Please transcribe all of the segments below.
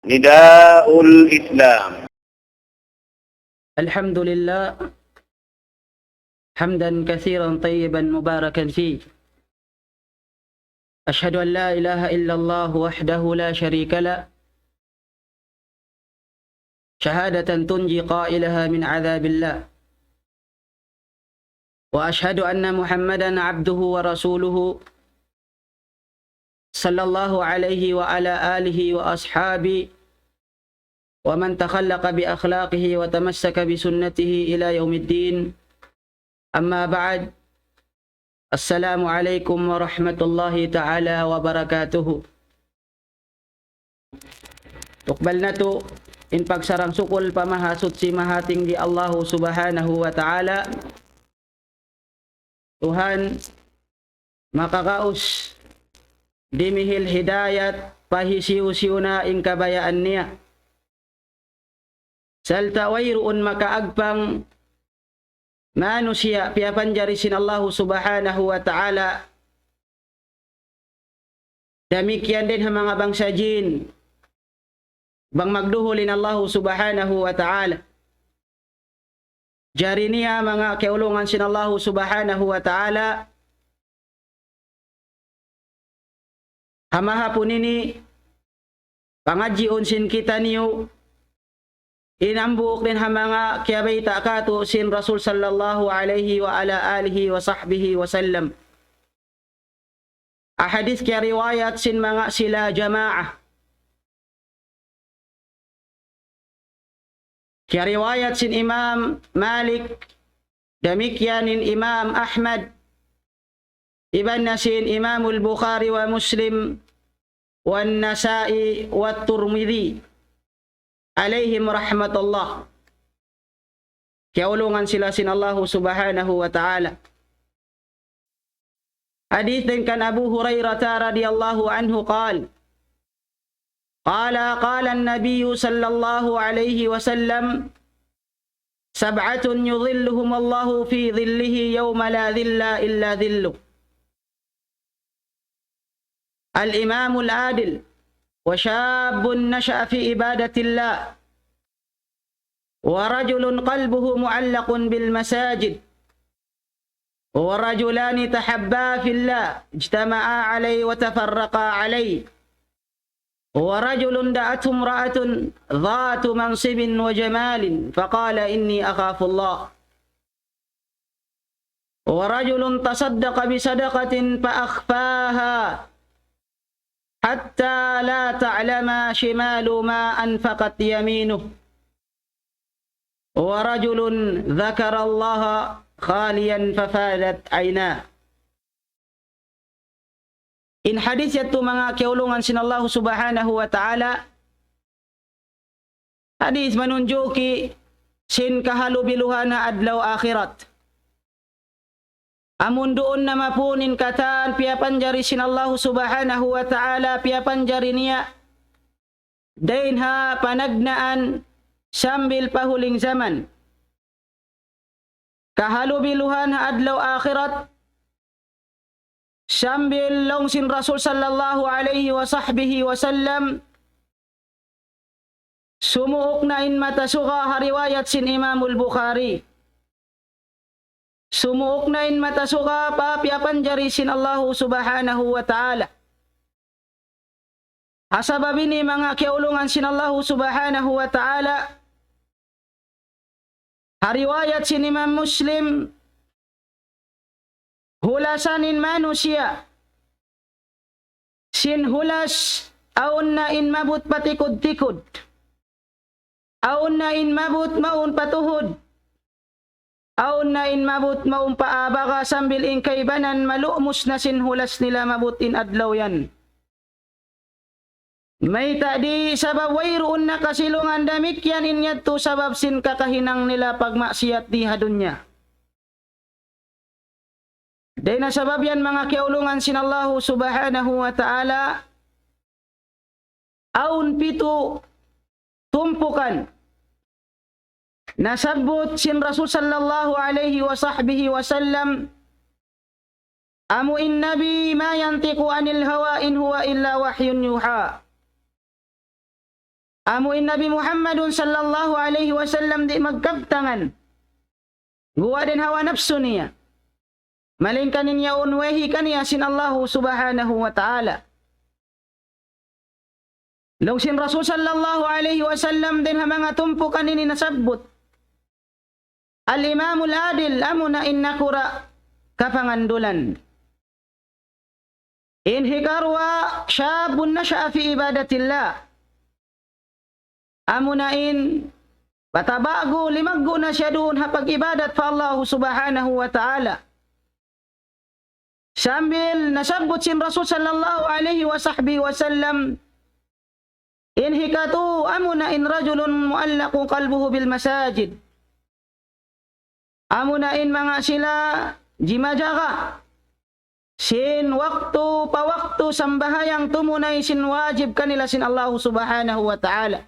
نداء الإسلام. الحمد لله حمدا كثيرا طيبا مباركا فيه. أشهد أن لا إله إلا الله وحده لا شريك له شهادة تنجي قائلها من عذاب الله، وأشهد أن محمدا عبده ورسوله صلى الله عليه وعلى آله وأصحابه ومن تخلق بأخلاقه وتمسك بسنته إلى يوم الدين. أما بعد، السلام عليكم ورحمة الله تعالى وبركاته. Tukbal na to in pagsarang sukol pamahasot si mahating di Allah subhanahu wa ta'ala. Tuhan makakaos dimihil hidayat pahisiu-siu na ing kabayaan niya. Salta wayroon makaagpang manusia piapanjarisin Allah subhanahu wa ta'ala. Demikian din mga bangsa jin bang magduhulin Allah subhanahu wa ta'ala. Jari niya mga keulungan sin Allah subhanahu wa ta'ala. Hamaha po nini pangadjiun sin kita niyo inambuk din ha mga kiabay takato sin Rasul sallallahu alaihi wa ala alihi wa sahbihi wa sallam. Ahadith kaya riwayat sin mga sila jamaah. Kaya riwayat sin Imam Malik, demikianin Imam Ahmad, iban na sin Imam al-Bukhari wa Muslim, wa Nasa'i wa Turmidhi, alayhim rahmatullah. Kaya ulungan sila sin Allah subhanahu wa ta'ala. Hadith din kan Abu Hurairah radhiyallahu anhu قال النبي صلى الله عليه وسلم سبعة يظلهم الله في ظله يوم لا ظل إلا ظله: الإمام العادل، وشاب نشأ في عبادة الله، ورجل قلبه معلق بالمساجد، ورجلان تحبا في الله اجتمعا عليه وتفرقا عليه، ورجل دعته امرأة ذات منصب وجمال فقال إني أخاف الله، ورجل تصدق بصدقة فأخفاها حتى لا تعلم شمال ما أنفقت يمينه، ورجل ذكر الله خاليا ففادت عيناه. In hadis yato mga keulungan sin Allah subhanahu wa ta'ala, hadis manunjuki sin kahalubiluhan na adlaw akhirat. Amun doon na mapunin katan piapanjari sin Allah subhanahu wa ta'ala, piapanjari niya dain ha panagnaan sambil pahuling zaman. Kahalubiluhan na adlaw akhirat sambil long sin Rasul sallallahu alaihi wa sahbihi wa sallam sumuok na in matasuka hariwayat sin Imamul Bukhari. Sumuok na in matasuka pa piapanjari sin Allah subhanahu wa ta'ala. Asababin ni mga kiulungan sin Allah subhanahu wa ta'ala. Hariwayat sin Imam Muslim, hulasanin manusia sin hulas aun na in mabut patikod-tikod, aun na in mabut maun patuhod, aun na in mabut maun paabaga sambil in kaibanan malumus na sin hulas nila mabutin adlaw yan. May tadi sabab wayroon na kasilungan damikyan inyadto sabab sin kakahinang nila pagmaksiyat di hadunya. Dahil na sabab yan mga kiaulungan sin Allah subhanahu wa ta'ala, aun pito tumpukan nasabot sin Rasul sallallahu alaihi wa sahbihi wa sallam, amuin nabi ma yantiqu anil hawa in huwa illa wahyun yuha. Amuin Nabi Muhammadun sallallahu alaihi wasallam di magkabtangan. Guwa din hawa nafsu niya. Maling kaninya unwehi kaniya sin Allah subhanahu wa ta'ala. Law sin Rasul sallallahu alaihi wasallam din ha mga tumpo kanini nasabot. Al-Imamul Adil amuna innakura kapangandulan. In hikarwa syabun nasya'a fi ibadatillah. Amunain patabago limaggo na siya doon hapag ibadat pa Allah subhanahu wa ta'ala. Sambil nasabot sin Rasul sallallahu alaihi wa sahbihi wa sallam, in hikatu amunain rajulun muallaqu qalbuhu bil masajid. Amunain mga sila jimajaga. Sin waktu pa waktu sambahayang tumunay sin wajib kanila sin Allah subhanahu wa ta'ala.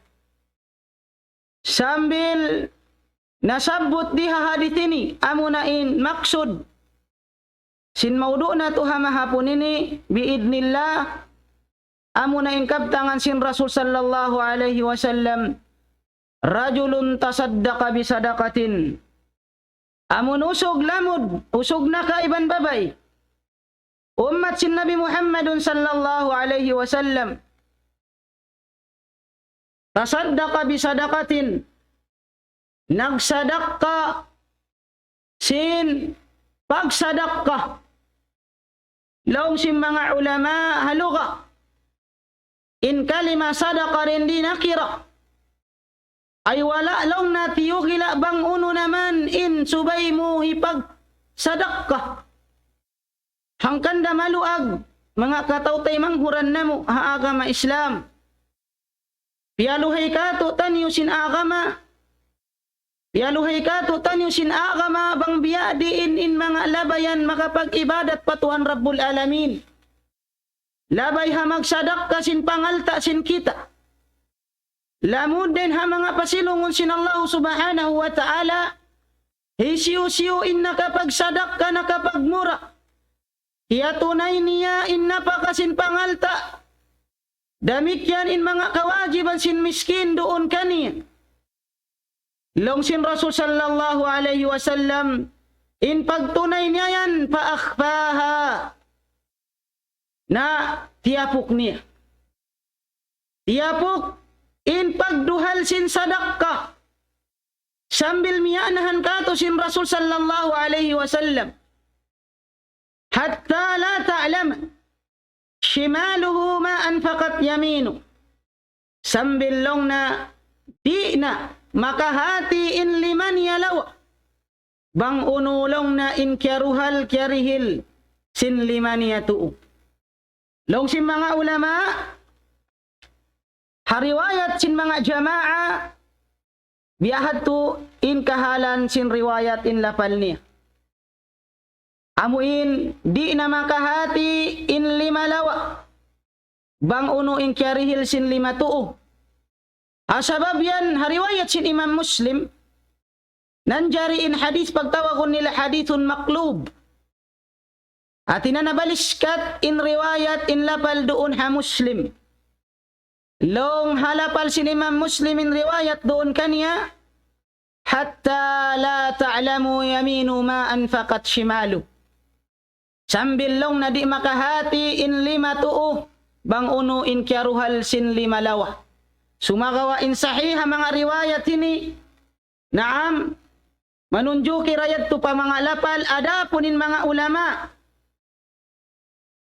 Sambil nasabot diha hadith ini, amunain maksud sin maudu na tuha mahapon ini biidnillah, amunain kabtangan sin Rasul sallallahu alaihi wasallam, rajulun tasaddaqa bisadaqatin. Amun usog lamud, usog na ka iban babay. Ummat sin Nabi Muhammadun sallallahu alaihi wasallam. Tasaddaqa bisadaqatin. Nagsadaqqa sin pagsadaqqa. Laong sin mga ulama haluga. In kalima sadaqa rin di nakira. Ay wala long natiyukila bang uno naman in subay mo hipag sadaqqa. Hangkanda maluag mga katautay manghuran namo haagama Islam. Pialuhay ka to tanyo sin agama. Pialuhay ka to tanyo sin agama bang biadiin in mga labayan makapag-ibadat patuhan Rabbul Alamin. Labay ha magsadak ka sin pangalta sin kita. Lamud din ha mga pasilungon sin Allah subhanahu wa ta'ala. Hisiyo-siyo in nakapagsadak ka nakapagmura. Iya tunay niya in napakasin pangalta. Damikyan in mga kawajiban sin miskin doon kaniya. Long sin Rasul sallallahu alaihi wasallam in pagtunay niya yan paakbaha na tiyapok niya. Tiyapok in pagduhal sin sadaqqa. Sambil miyanahan kato sin Rasul sallallahu alaihi wasallam. Hatta la ta'lam shimaluhu ma anfaqat yaminu. Sambil long na di na makahati in liman yalawa. Bang unulong na in kyaruhal kyarihil sin liman yatu'u. Long sin mga ulama, hariwayat sin mga jama'a, biyahat tu in kahalan sin riwayat in lapal niya. Amuin di na makahati in lima lawa. Bang uno in kyarihil sin lima tuo. Asabab yan hariwayat sin Imam Muslim. Nanjari in hadith pagtawag nila hadithun maklub. At inanabaliskat in riwayat in lapal doon ha Muslim. Long halapal sin Imam Muslim in riwayat doon kanya. Hatta la ta'lamu yaminu ma anfaqat shimalu. Sambil long na di makahati in lima tuo, bang uno in kyaruhal sin lima lawa. Sumagawa in sahiha mga riwayat ini, naam, manunjuki rayat tu pa mga lapal, adapun in mga ulama.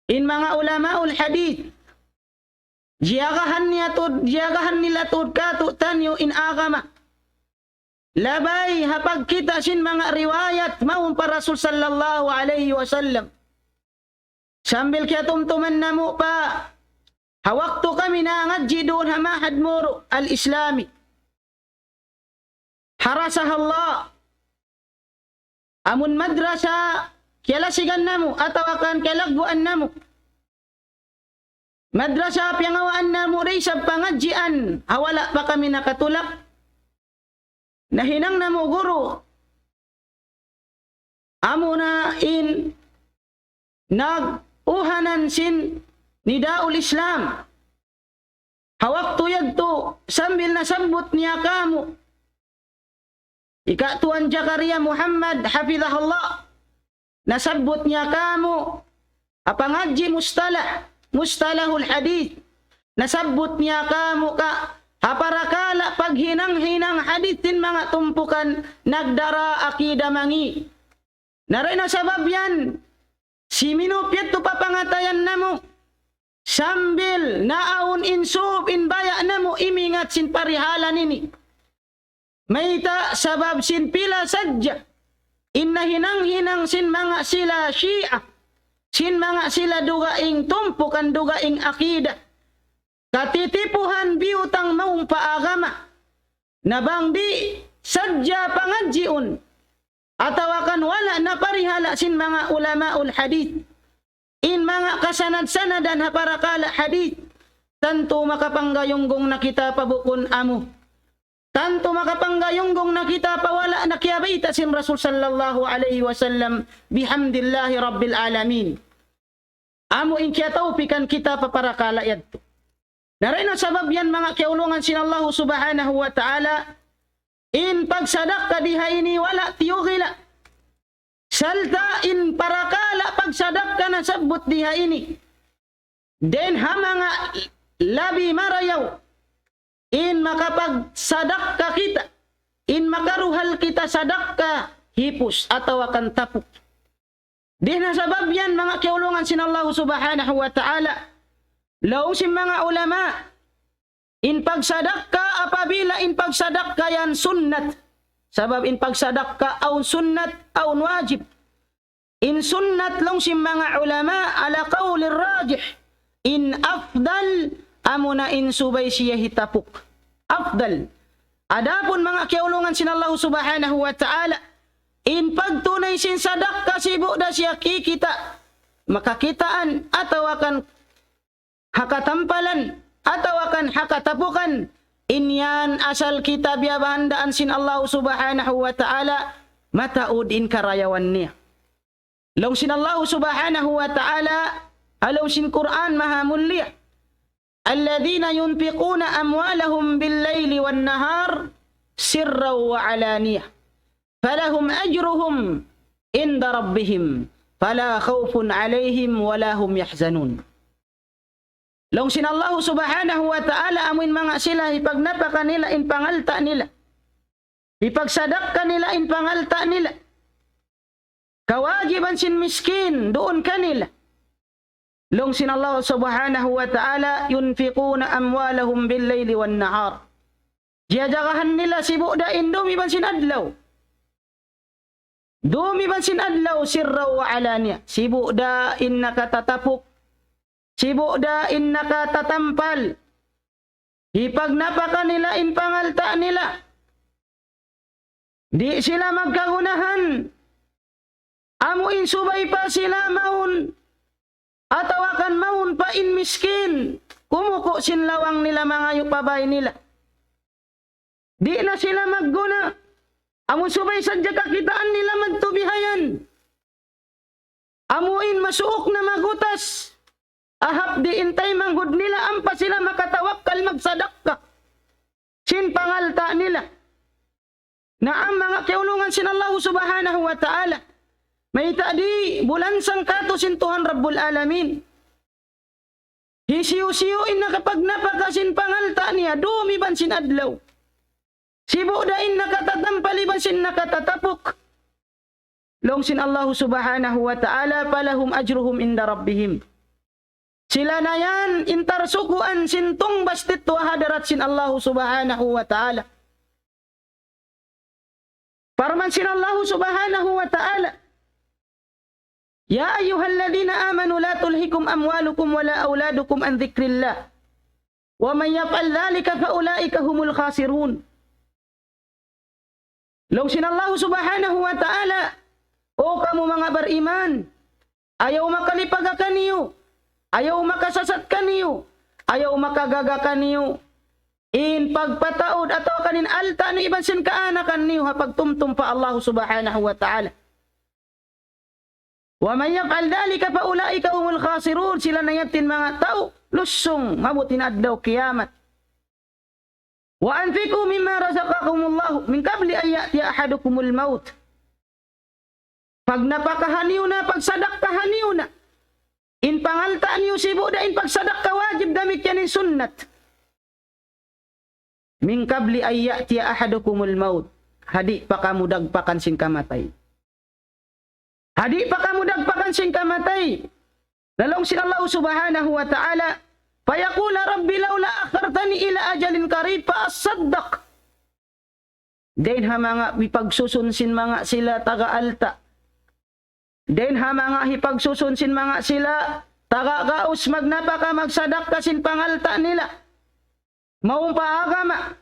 In mga ulamaul hadith, jiyagahan nila tud kato tanyo in agama. Labay hapag kita sin mga riwayat maun pa Rasul sallallahu alaihi wasallam. Sambil kaya tumtuman na mo pa, hawakto kami na ngadji doon hamahad muro al-Islami. Harasah Allah. Amun madrasa, kialasigan na mo, atawakan kialagbuan na mo. Madrasa, piyangawaan na mo rin sa pangadjian, hawala pa kami nakatulak. Nahinang na mo guro. Amo na in nag-uhanan sin nidaul Islam. Hawak tuyad to sambil nasambut niya kamu. Ika Tuan Jakaria Muhammad hafizahullah. Nasambut niya kamu. Apangaji mustalahul hadith. Nasambut niya kamu ka. Haparakala paghinang-hinang hadithin mga tumpukan nagdara akida mangi. Naray na sabab yan. Si minupyat to papangatayan na mo. Sambil naawon insub inbaya na mo imingat sin parihalan ini. Mayta sabab sin pila sadya. Innahinang-hinang sin mga sila Shia. Sin mga sila dugaing tumpukan dugaing akida. Katitipuhan biutang maung paagama. Nabang di sadya pangadjiun. Atawakan wala na parihala sin mga ulamaul hadith. In mga kasanad-sanadan haparakala hadith. Tanto makapanggayunggong na kita pabukon amo. Tanto makapanggayunggong na kita pawala na kiyabaita sin Rasul sallallahu alaihi wasallam bihamdillahi rabbil alamin. Amo in kiyataupikan kita paparakala yadto. Naray na sabab yan mga kiulungan sin Allah subhanahu wa ta'ala. In pagsadak ka dihaini wala tiyugila. Salta in parakala pagsadak ka na sabot diha ini. Den ha mga labi marayaw. In makapagsadak ka kita. In makaruhal kita sadak ka hipus atau akan tapuk. Din na sabab yan mga kiulungan sin Allah subhanahu wa ta'ala. Laong si mga ulama. In pagsadak ka apabila in pagsadak ka yan sunnat. Sabab in pagsadak ka aun sunnat aun wajib. In sunnat long si mga ulama ala qawlir rajih. In afdal amuna in subay siya hitapuk. Afdal. Adapun mga kiulungan sin Allah subhanahu wa ta'ala. In pagtunay sin sadak ka sibu da siya kikita. Makakitaan atau akan hakatampalan atau akan hakatapukan. Inyan asal kita biyabahandaan sin Allah subhanahu wa ta'ala mataud in karayawan niya. Long sin Allah subhanahu wa ta'ala alaw sin Quran maha mulia. Alladhina yunfiquna amwalahum bil-layli wan-nahar sirran wa alaniyah. Falahum ajruhum inda rabbihim fala khawfun alayhim wala hum yahzanun. Long sin Allah subhanahu wa ta'ala amin mga sila ipagnapaka nila in pangalta nila. Ipagsadak ka nila in pangalta nila. Kawajiban sin miskin doon kanila. Long sin Allah subhanahu wa ta'ala yunfiquna amwalahum bil-layli wan-nahar. Jiyajagahan nila si budain dumiban sin adlaw. Dumiban sin adlaw sirra wa alaniya. Si budain nakatatapok. Sibudain nakatatampal. Ipagnapaka nila in pangalta nila. Di sila magkagunahan. Amuin subay pa sila maun. Atawakan maun pa in miskin. Kumuko sinlawang nila mga yupabay nila. Di na sila magguna. Amun subay sadya kakitaan nila magtubihayan. Amuin masuok na magutas. Ahap di intay manghud nila ampa sila makatawakkal magsadaka. Sin pangalta nila. Na ang mga kiulungan sin Allah subhanahu wa ta'ala. May tadi bulansang kato sin Tuhan Rabbul Alamin. Hisiyo-siyoin na kapag napakasin pangalta niya, dumiban sin adlaw. Sibudain nakatatampaliban sin nakatatapok. Long sin Allah subhanahu wa ta'ala palahum ajruhum inda rabbihim. Sila na yan, intarsukuan sintong bastit wa hadarat sin Allah subhanahu wa ta'ala. Parman sin Allah subhanahu wa ta'ala. Ya ayyuhalladhina amanu la tulhikum amwalukum wala auladukum an dhikrillah. Wa man yaf'al dhalika fa ulaika humul khasirun. Long sin Allah subhanahu wa ta'ala. O kamu mga beriman, ayaw makalipag kaniyo. Ayaw makasasat kaniyo. Ayaw makagaga kaniyo. In pagpataod atau kanin alta ni iban sin kaanakan niyo hapagtumtum pa Allah subhanahu wa ta'ala. Wa man yaf'al dhalika fa ulaika humul khasirun. Sila na yatin mga tao lusong mabutin adlaw kiyamat. Wa anfiqu mimma razaqakumullah min qabli an ya'ti ahadukumul maut. Pag napakahaniw na, pagsadak kahaniw na. In pangaltaan niyo si Buddha, in pagsadak ka wajib damit yan in sunnat. Min qabli an ya'ti ahadukumul maut. Hadi pa kamu dagpakan sin kamatay. Hadi pa kamu dagpakan sin kamatay. Lalong si Allah subhanahu wa ta'ala, fayaqula rabbi laula akhartani ila ajalin qarib fa asaddaq. Den ha mga ipagsusunsin mga sila taga-alta. Den ha mga ipagsusunsin mga sila taga-gaus magnapaka magsadak kasin pangalta nila. Maong paagama.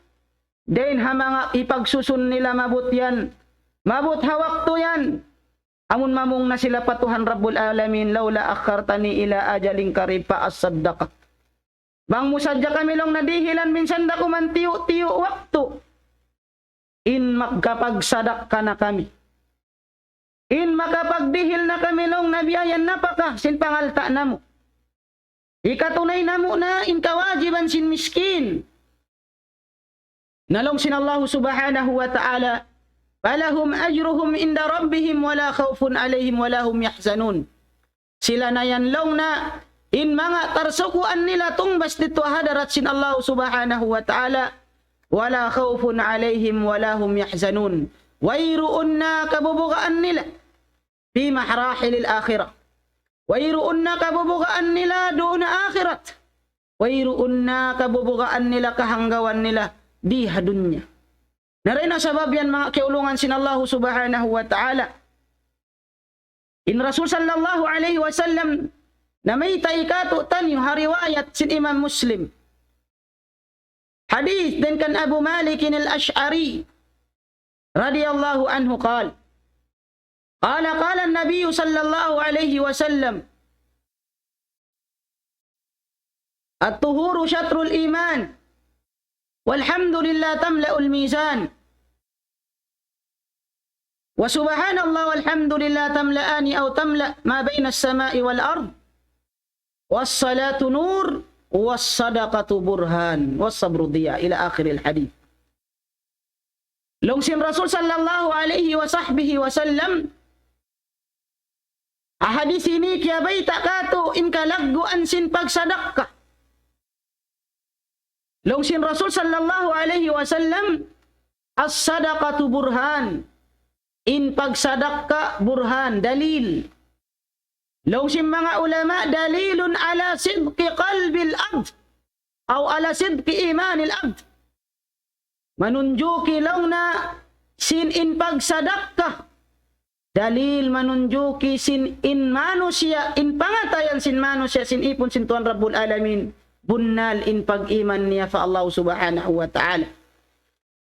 Den ha mga ipagsusun nila mabut yan. Mabut hawak to yan. Amun mamong na sila patuhan Rabbul Alamin laula akhartani ila ajalin qarib fa asaddaq. Bang musadya kami long nadihilan minsan da kuman tiyo-tiyo waktu. In magkapagsadak ka na kami. In makapagdihil na kami long nabiyayan na pa ka sin pangalta na mo. Ikatunay na mo na in kawajiban sin miskin. Nalong sin Allah subhanahu wa ta'ala, falahum ajruhum inda rabbihim wala khawfun alayhim wala hum yahzanun. Sila na yan long na in mga tarsukuan nila tungbas dito hadarat sin Allah subhanahu wa ta'ala, wala khawfun alayhim wala hum yahzanun. Wayruun na kabubugaan nila fi mahrahilil akhirah. Wayruun na kabubugaan nila doon na akhirat. Wayruun na kabubugaan nila kahanggawan nila di hadunya. Naray na sabab yan mga kiulungan sin Allah subhanahu wa ta'ala. In Rasul sallallahu alaihi wasallam na may taikato tanyo hariwayat sin Imam Muslim. Hadith din kan Abu Malik al-Ash'ari radiyallahu anhu qala an-nabiy sallallahu alaihi wasallam at-tuhuru syatrul iman walhamdulillah tamla'ul mizan wa subhanallah walhamdulillah tamla'ani aw tamla' ma baina as-sama'i wal ard was-salatu nur was-sadaqatu burhan was-sabru diya ila akhiril hadith. Long sin Rasul sallallahu alaihi wa sahbihi wa sallam ahadis ini kya baita kato in kalagguan sin pagsadakka. Long sin Rasul sallallahu alaihi wa sallam as-sadaqatu burhan. In pagsadakka burhan dalil. Long sin mga ulama dalilun ala sidqi qalbil abd aw ala sidqi imanil abd. Manunjuki long na sin in pagsadakka. Dalil manunjuki sin in manusia, in pangatayan sin manusia, sin ipon sin Tuhan Rabbul Alamin. Bunnal in pag-iman niya fa Allah subhanahu wa ta'ala.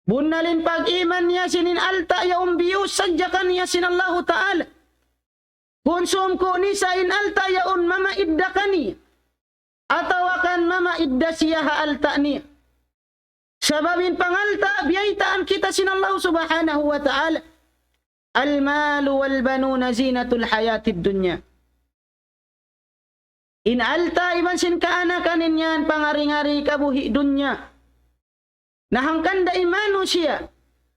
Bunnal in pag-iman niya sin in alta ya umbiyus sadyakan niya sin Allah ta'ala. Konsum ko ni sa in alta ya un mama idda kani. Atawakan mama idda siya ha alta niya. Sababin pangalta, biyaitaan kita sin Allah subhanahu wa ta'ala. Al-malu wal-banuna zinatul hayatid dunya. In alta, iban sin kaanakanin yan, pangari-ngari kabuhi dunya. Nahangkanda imanu siya.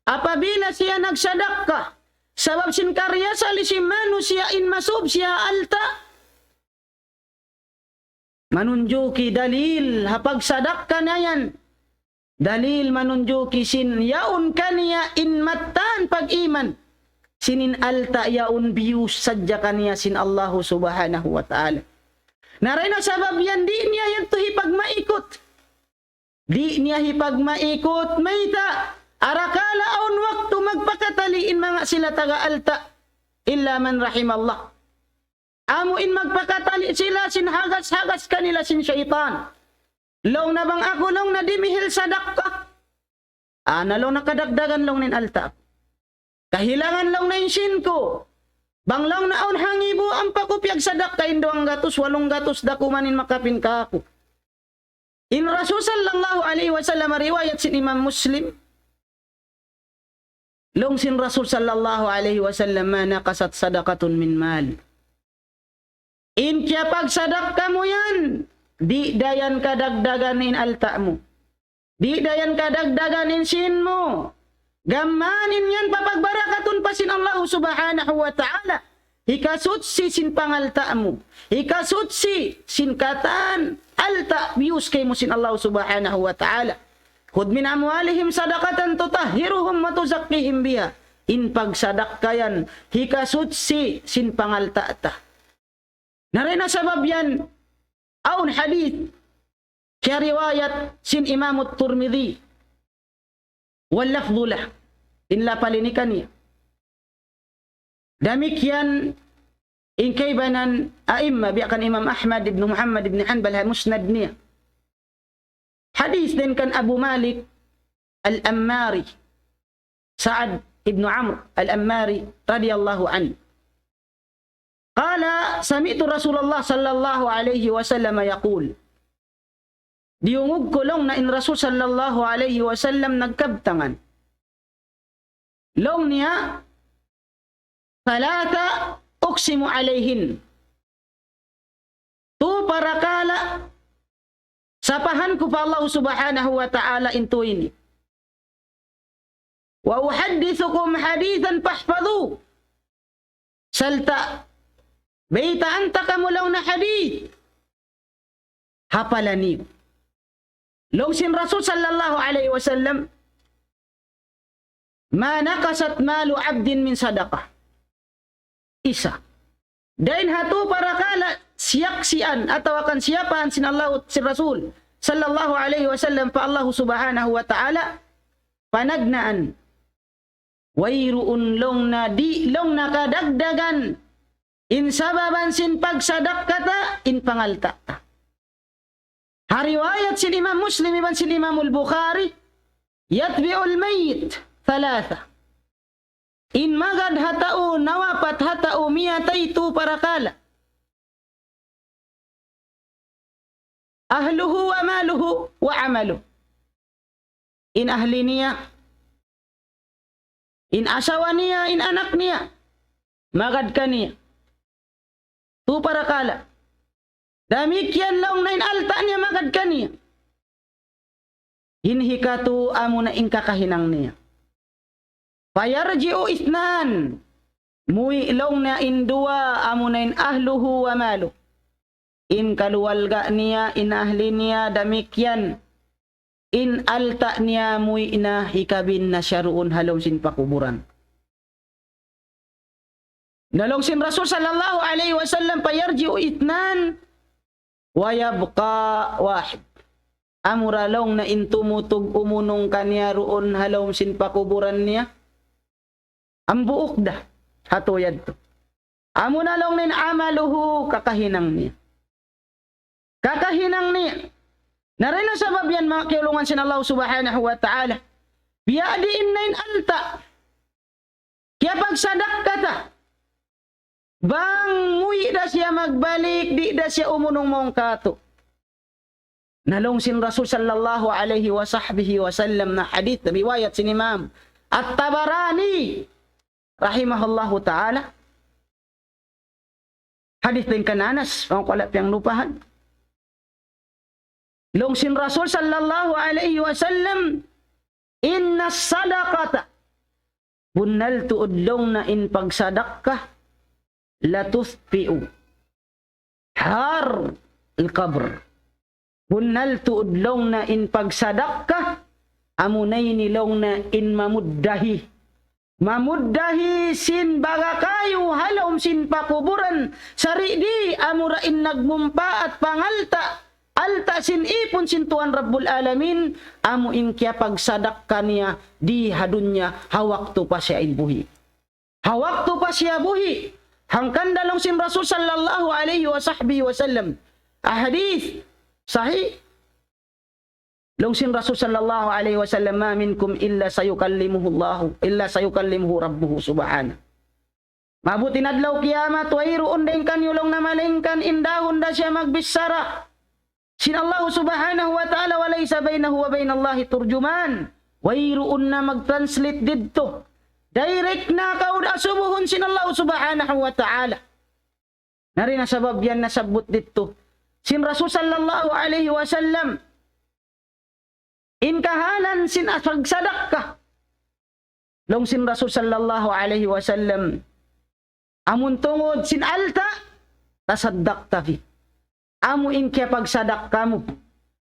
Apabila siya nagsadakka, sabab sin karya sali si manu siya in masub siya alta. Manunjuki dalil, hapag sadakka na yan. Dalil manunjuki sin yaun kaniya in matan pag-iman. Sinin alta yaun biyus sadya kaniya sin Allah subhanahu wa ta'ala. Naray na sabab yan, di niya yan to hipagmaikot. Di niya hipagmaikot. Mayta, arakala aun waktu magpakataliin mga sila taga-alta. Illa man rahimallah. Amo in magpakatali sila sin hagas-hagas kanila sin syaitan. Long na bang ako long na dimihil sadak ka. Long nakadagdagan long nin alta. Kahilangan long na insin ko. Bang long na on hangibo ang pakupyag sadak ka indo ang gatos, 8 gatos dakumanin makapin ka ako. In Rasul sallallahu alaihi wasallam riwayat sin Imam Muslim. Long sin Rasul sallallahu alaihi wasallam ma naqasat sadaqatun min mal. In kya pag sadak ka mo yan. Di dayan kadagdagan in alta mo. Di dayan kadagdagan insin mo. Gamanin yan papagbarakatun pa sin Allah subhanahu wa ta'ala. Hikasutsi sin pangalta mo. Hikasutsi sin katan. Alta bius kay mo sin Allah subhanahu wa ta'ala. Khud min amwalihim sadaqatan tutahhiruhum wa tuzakkihim biha. In pagsadakkayan. Hikasutsi sin pangalta ta. Narena sabab yan. Aun hadith. Kaya riwayat sin Imam at-Tirmidhi. Wal-lafdhu lah. Inla palinikan niya. Demikian in kaibanan a'imma biakan Imam Ahmad ibn Muhammad ibn Hanbal musnad niya. Hadis din kan Abu Malik al-Ammari Sa'ad ibn Amr al-Ammari radhiyallahu anhu. Qala sami'tu Rasulullah sallallahu alaihi wasallam yaqul. Diungog kulong na in Rasul sallallahu alaihi wasallam nagkabtangan. Long niya salata uksimu alaihin. Tu parakala sapahan ko pa Allah subhanahu wa ta'ala into ini. Wa uhaddithukum hadithan pahfadhu. Salta baita anta kamulaw na hadith. Hapalaniw. Long sin Rasul sallallahu alaihi wasallam ma nakasat malu abdin min sadaqah. Isa. Dain hatu para kala siyaksian atau akan siapaan sin Allah sin Rasul sallallahu alaihi wasallam pa Allah subhanahu wa ta'ala panagnaan wayruun long na di long nakadagdagan in sababan sin pagsadak kata in pangalta. Hariwayat sin Imam Muslim iban sin Imam al-Bukhari yatbi'ul mayyit thalatha. In magad hatao nawapat hatao miyatay tu parakala. Ahluhu wa maluhu wa amaluhu. In ahli niya, in asawa niya, in anak niya, magad ka niya. Tu parakala. Damikyan lang na inalta niya magad ka niya. Hinhikatu amo na inkakahinang niya. Payarji'u ithnan. Muy ilong na indua amo na in ahluhu wa malu. In kaluwalga niya, in ahli niya, damikyan. In alta niya muy ina hikabin na syaruun halong sin pakuburan. Nalong sin Rasul sallallahu alaihi wasallam payarji'u ithnan. Wayabqa wahid. Amuralong na intumutog umunong kanya roon halong sin pakuburan niya. Ang buok da. Hatuyad to. Amo na long nin amaluhu kakahinang niya. Kakahinang niya. Narin na sabab yan mga kiulungan sin Allah subhanahu wa ta'ala. Biyadiin na in alta. Kaya pagsadak ka ta. Bang muyi da siya magbalik, di da siya umunong mong kato. Nalong sin Rasul sallallahu alaihi wa sahbihi wa sallam na hadith, riwayat sin Imam At-Tabarani rahimahullahu ta'ala. Hadith din kananas, ang kualap yang lupahan. Long sin Rasul sallallahu alaihi wa sallam, inna sadaqata, bunal tuudlong na in pagsadakka, latuthpi'u har al-qabr. Bunal tuudlong na in pagsadakka, amunay nilong na in mamuddahi. Mamuddahi sin bagakayo halom sin pakuburan. Saridi amura in nagmumpa at pangalta. Alta sin ipon sin Tuhan Rabbul Alamin. Amu in kya pagsadakka niya di hadunya hawak to pa siya ilbuhi. Hawak to pa siya buhi. Hangkan dalong sin Rasul sallallahu alaihi wa sahbihi wa sallam. Ahadith sahih. Long sin Rasul sallallahu alaihi wa sallam, ma minkum illa sayukallimuhu Allah, illa sayukallimuhu Rabbuhu subhanahu. Mabuti nadlaw kiamat, wayroon din kanyulong na malingkan, indahon da siya magbisara. Sin Allah subhanahu wa ta'ala, walaysa baynahu wa baynallahi turjuman. Wayroon na mag-translate dito. Direct na kauda subuhon sin Allah subhanahu wa ta'ala. Nari na sabab yan nasabot dito. Sin Rasul sallallahu alaihi wa sallam, in kahalan sin asagsadak ka. Long sin Rasul sallallahu alaihi wasallam, amun tungod sin alta, tasaddak tafi. Amu in kaya pagsadak ka mo.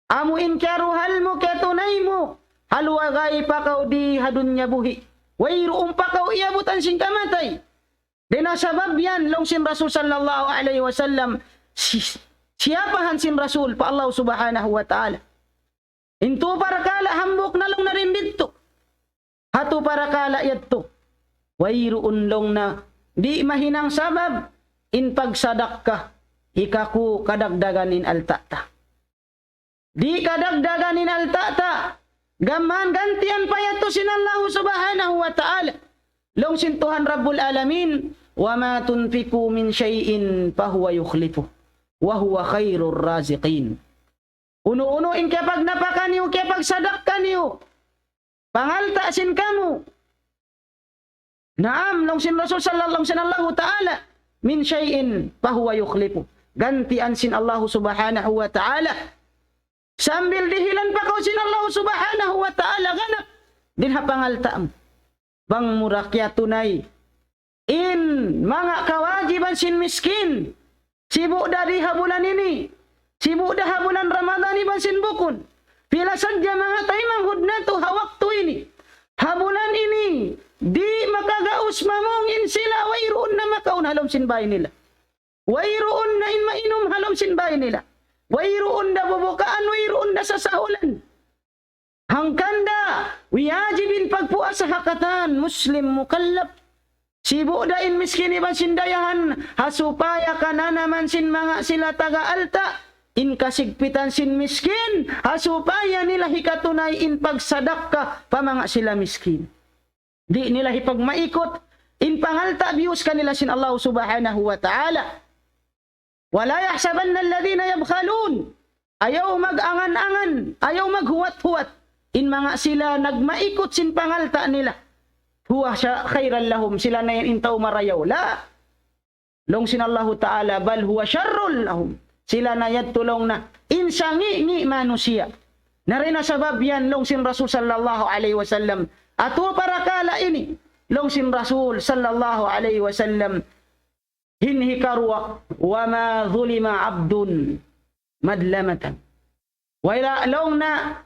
Amu in kaya ruhal mo, kaya tunay mo. Halwagay pa kaw di hadun niya buhi. Wayroon pa kaw iabutan sin kamatay. Dinasabab yan, long sin Rasul sallallahu alaihi wasallam, siyapahan sin Rasul pa Allah subhanahu wa ta'ala. Into para kala hambok na long narimbit to. Hatu para kala yadto. Wayroon long na di mahinang sabab in pagsadak ka. Ikaku kadagdaganin altata. Di kadagdaganin altata. Gaman gantian pa yato sin Allah subhanahu wa ta'ala. Long sin Tuhan Rabbul Alamin. Wa ma tunfiku min syai'in fahuwa yukhlifu. Wa huwa khairur raziqin. Uno-uno in kaya pag napakan niyo, kaya pag sadak ka niyo. Pangalta sin kamu. Naam, long sin Rasul sallallahu ta'ala. Min syai'in fahuwa yukhlifu. Gantian sin Allah subhanahu wa ta'ala. Sambil dihilan pa kau sin Allah subhanahu wa ta'ala ganap. Dinha pangalta mo. Bang murakya tunay. In mga kawajiban sin miskin. Sibuk dari habulan ini. Sibuk dah habulan Ramadan iban sin bukun. Pila sadya mga taimang hudna to hawaktu ini. Habulan ini. Di makagaus mamungin sila. Wayroon na makaun halom sin bahay nila. Wayroon na in mainom halom sin bahay nila. Wayroon na bubukaan. Wayroon na sasahulan. Hangkanda. Wiyajibin pagpuas sa hakatan. Muslim mukallab. Sibu dain miskin iban sindayahan. Hasupaya ka na naman sin mga sila taga-alta. In kasigpitan sin miskin. Hasupaya nila hikatunay in pagsadak ka pa mga sila miskin. Di nila hipagmaikot. In pangalta abuse kanila sin Allah subhanahu wa ta'ala. Wala yahsabanna alladhina yabkhalun. Ayaw mag-angan-angan. Ayaw maghuwat-huwat. In mga sila nagmaikot sin pangalta nila. Huwa siya khairan lahum. Sila na yan intaw marayaw. La. Long sin Allah ta'ala. Bal huwa syarrul lahum. Sila na yan tulong na. Insangi manusia. Narina sabab yan. Long sin Rasul sallallahu alaihi wasallam. Ato para kala ini. Long sin Rasul sallallahu alaihi wasallam. Hinhikarwa. Wa ma zulima abdun. Madlamatan. Wala long na.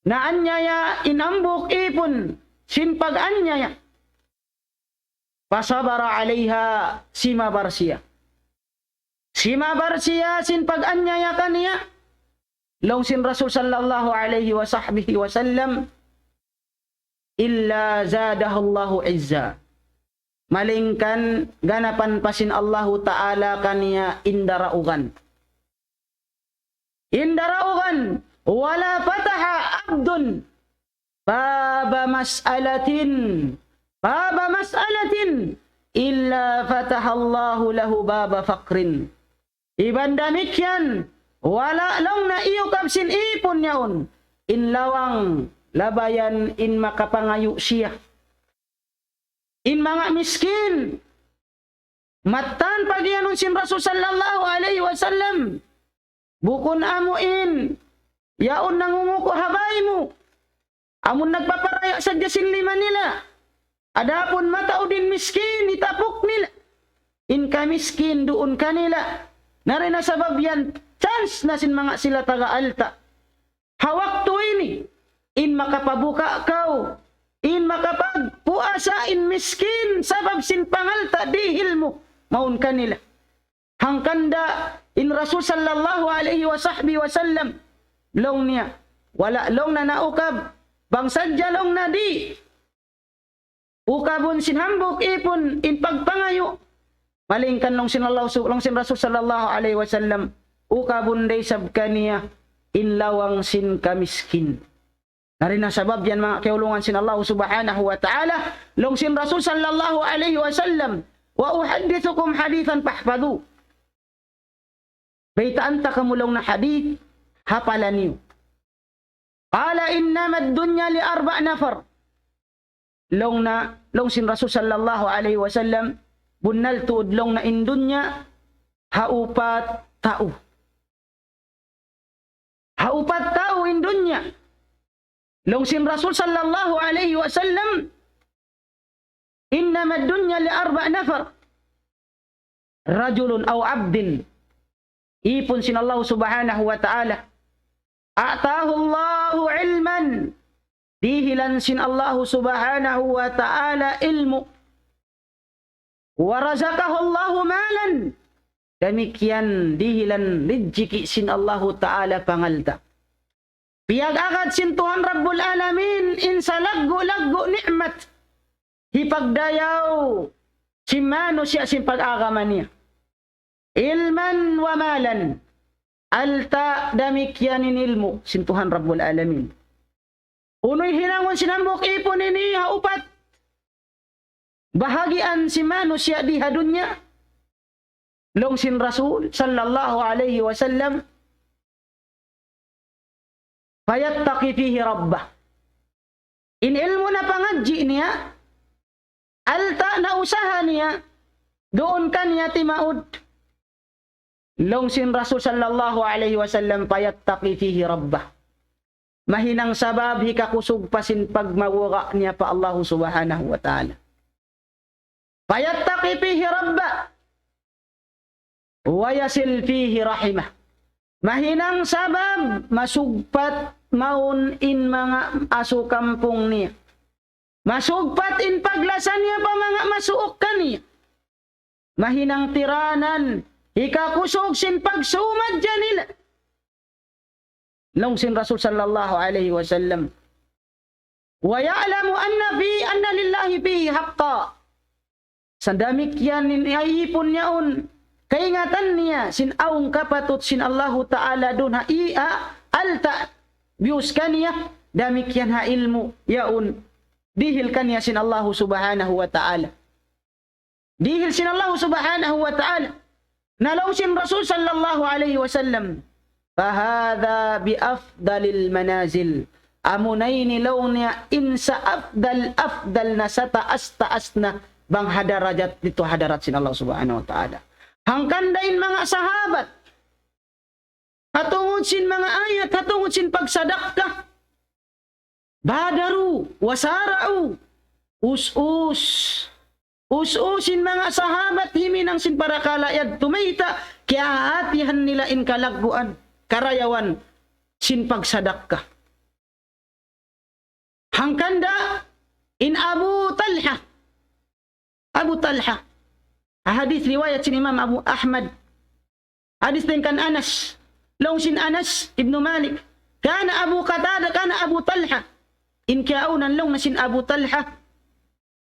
Naanyaya inambok ipon. Sinpag-anyaya. Pasabara alaiha sima barsiya. Sima barsiya sinpag-anyaya kaniya. Long sin Rasul sallallahu alaihi wa sahbihi wa sallam. Illa zadahullahu izza. Malingkan ganapan pasin Allahu ta'ala kaniya indaraugan. Indaraugan. Wala fataha abdun. Baba mas'alatin illa fatahallahu lahu baba faqrin. Iban damikyan wala long na iyo kapsin ipon yaon in lawang labayan in makapangayu siya. In mga miskin matan pagyanon sin Rasul sallallahu alaihi wasallam bukon amuin yaon nangumuko habay mo. Amun nagpaparaya sa jasin lima nila. Adapun matao din miskin, itapok nila. In ka miskin, doon kanila. Narina sabab yan, chance na sin mga sila taga-alta. Hawak to ini. In makapabuka kau. In makapagpuasa in miskin. Sabab sin pangalta, dihil mo. Maun kanila. Hangkanda, in Rasul sallallahu alaihi wa sahbihi wa sallam. Long niya. Wala long na naukab. Bangsadya long na di. Ukabon sinhambok ipon in pagpangayo. Malingkan long sin Rasul sallallahu alaihi wasallam. Ukabon day sab kaniya in lawang sin kamiskin. Narina sabab yan mga kaulungan sin Allah subhanahu wa ta'ala. Long sin Rasul sallallahu alaihi wasallam. Wa uhaddithukum hadithan pahfadhu. Baitaan ta kamulong na hadith. Hapalan niyo. Qala innamad dunya li arba' nafar. Long sin Rasul sallallahu alaihi wasallam bunnal tuod long na indunya haupat tao. Haupat tao indunya. Long sin Rasul sallallahu alaihi wasallam, innama dunya li arba' nafar. Rajulun aw abdin. Ipon sin Allah subhanahu wa ta'ala. A'tahu Allahu ilman. Dihilan sin Allah subhanahu wa ta'ala ilmu. Wa razaqahu Allahu malan. Demikian dihilan rizki sin Allah ta'ala pangalta. Piyag-agad sin Tuhan Rabbul Alamin insa laggo-laggo ni'mat. Hipagdayaw si mano siya sin pag-agaman niya. Ilman wa malan. Alta damikyanin ilmu sin Tuhan Rabbul Alamin. Unoy hinangon sinambok ipon ini haupat. Bahagian si mano siya di hadunya. Long sin Rasul sallallahu alaihi wasallam. Fayattaqi fihi rabbah. In ilmu na pangadji niya, alta na usaha niya, doon kan niya timaud. Long sin Rasul sallallahu alaihi wasallam, fayattaqi fihi rabbah. Mahinang sabab hikakusog pasin pagmawura niya pa Allah subhanahu wa ta'ala. Fayattaqi fihi rabbah. Wa yasil fihi rahimah. Mahinang sabab masugpat maun in mga aso kampong niya. Masugpat in paglasan niya pa mga masuok kaniya. Mahinang tiranan, ikakusog sin pagsumad dyan nila. Long sin Rasul sallallahu alaihi wasallam. Wa ya'lamu anna lillahi bihi haqqa. Sandamik yan ay ipon niya on. Kaingatan niya, sin aung kapatut sin Allahu Ta'ala dun ha iya, alta, bius kaniya, damikyan ha ilmu, yaun, dihil kaniya sin Allahu Subhanahu wa Ta'ala. Dihil sin Allahu Subhanahu wa Ta'ala. Nalaw sin Rasul sallallahu alaihi wasallam, fahada bi afdalil manazil. Amunay nilaw niya, insa afdal na sa taas na bang hadarajat dito hadarat sin Allah Subhanahu wa Ta'ala. Hangkandain mga sahabat. Hatungod sin mga ayat, hatungod sin pagsadakka. Badaru, wasara'u, us-us. Us-usin mga sahabat, himinang sin para kalayad. Tumayta, kaya hatihan nila in kalagbuan, karayawan, sin pagsadakka. Hangkanda, in Abu Talha. Abu Talha. Hadis riwayat sin Imam Abu Ahmad. Hadis din kan Anas. Long sin Anas ibn Malik. Kana Abu Qatada, kana Abu Talha. In kiaunan long na sin Abu Talha.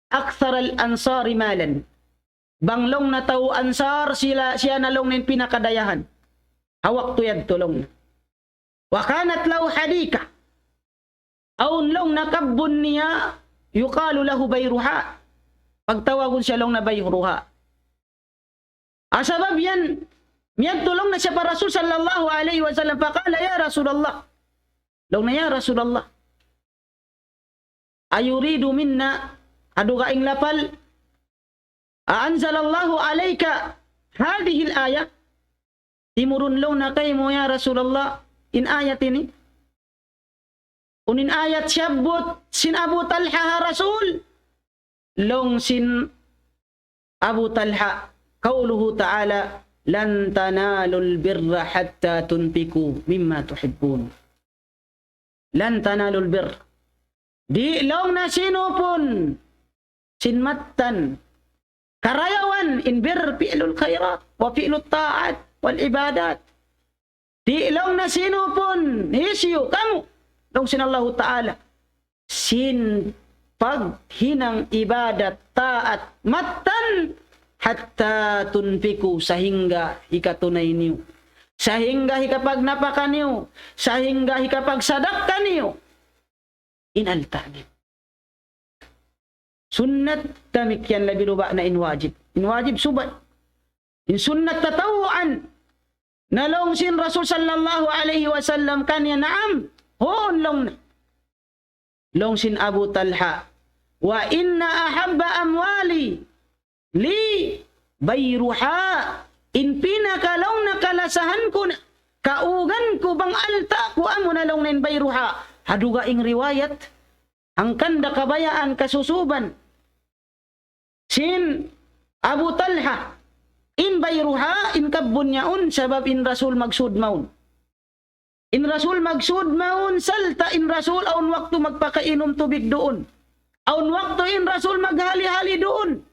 Akthar al-ansari malan. Banglong na tao ansar, siya na long nin pinakadayahan. Hawak tuyad tulong. Wa kanat law hadika. Aun long nakabun niya, yuqalu lahu Bayruha. Pagtawagon siya long na Bayruha. Asabab yan, miyag tulong na siya pa Rasul sallallahu alaihi wasallam. Pakala, ya Rasulullah. Long na ya Rasulullah. Ayuridu minna, adugaing lapal, aanzalallahu alayka hadihil ayah. Timurun long na kay mo ya Rasulullah. In ayat ini. Unin ayat syabut sin Abu Talha Rasul. Long sin Abu Talha. Qauluhu ta'ala, lan tanalul birra hatta tunfiku mimma tuhibbun. Lan tanalul birra. Di long na sinupon, sinmatan, karayawan, in bir fi'lul khairat, wa fi'lul ta'at, wal ibadat. Di long na sinupon, hisyo, kamu, long sinallahu ta'ala, sin paghinang ibadat, taat, matan, hatta tunfiku sahingga ikatunay niyo. Sahingga hikapag napaka niyo. Sahingga hikapag sadakka niyo. Inalta niyo. Sunnat tamikyan labi luba na inwajib. Inwajib subat. In sunnat tatawuan. Nalong sin Rasul sallallahu alaihi wasallam kanya naam. Hoon long na. Long sin Abu Talha. Wa inna ahabba amwali. Li Bayruha in pinakalaw na kalasahan ko na kaugan ko bang alta ko amo na long nin Bayruha haduga ing riwayat ang kanda kabayaan kasusuban sin Abu Talha in bayruha in kabbun yaun sabab in Rasul magsud maun. In Rasul magsud maun salta in Rasul aun waktu magpakainom tubig doon. Aun waktu in Rasul maghali-hali doon.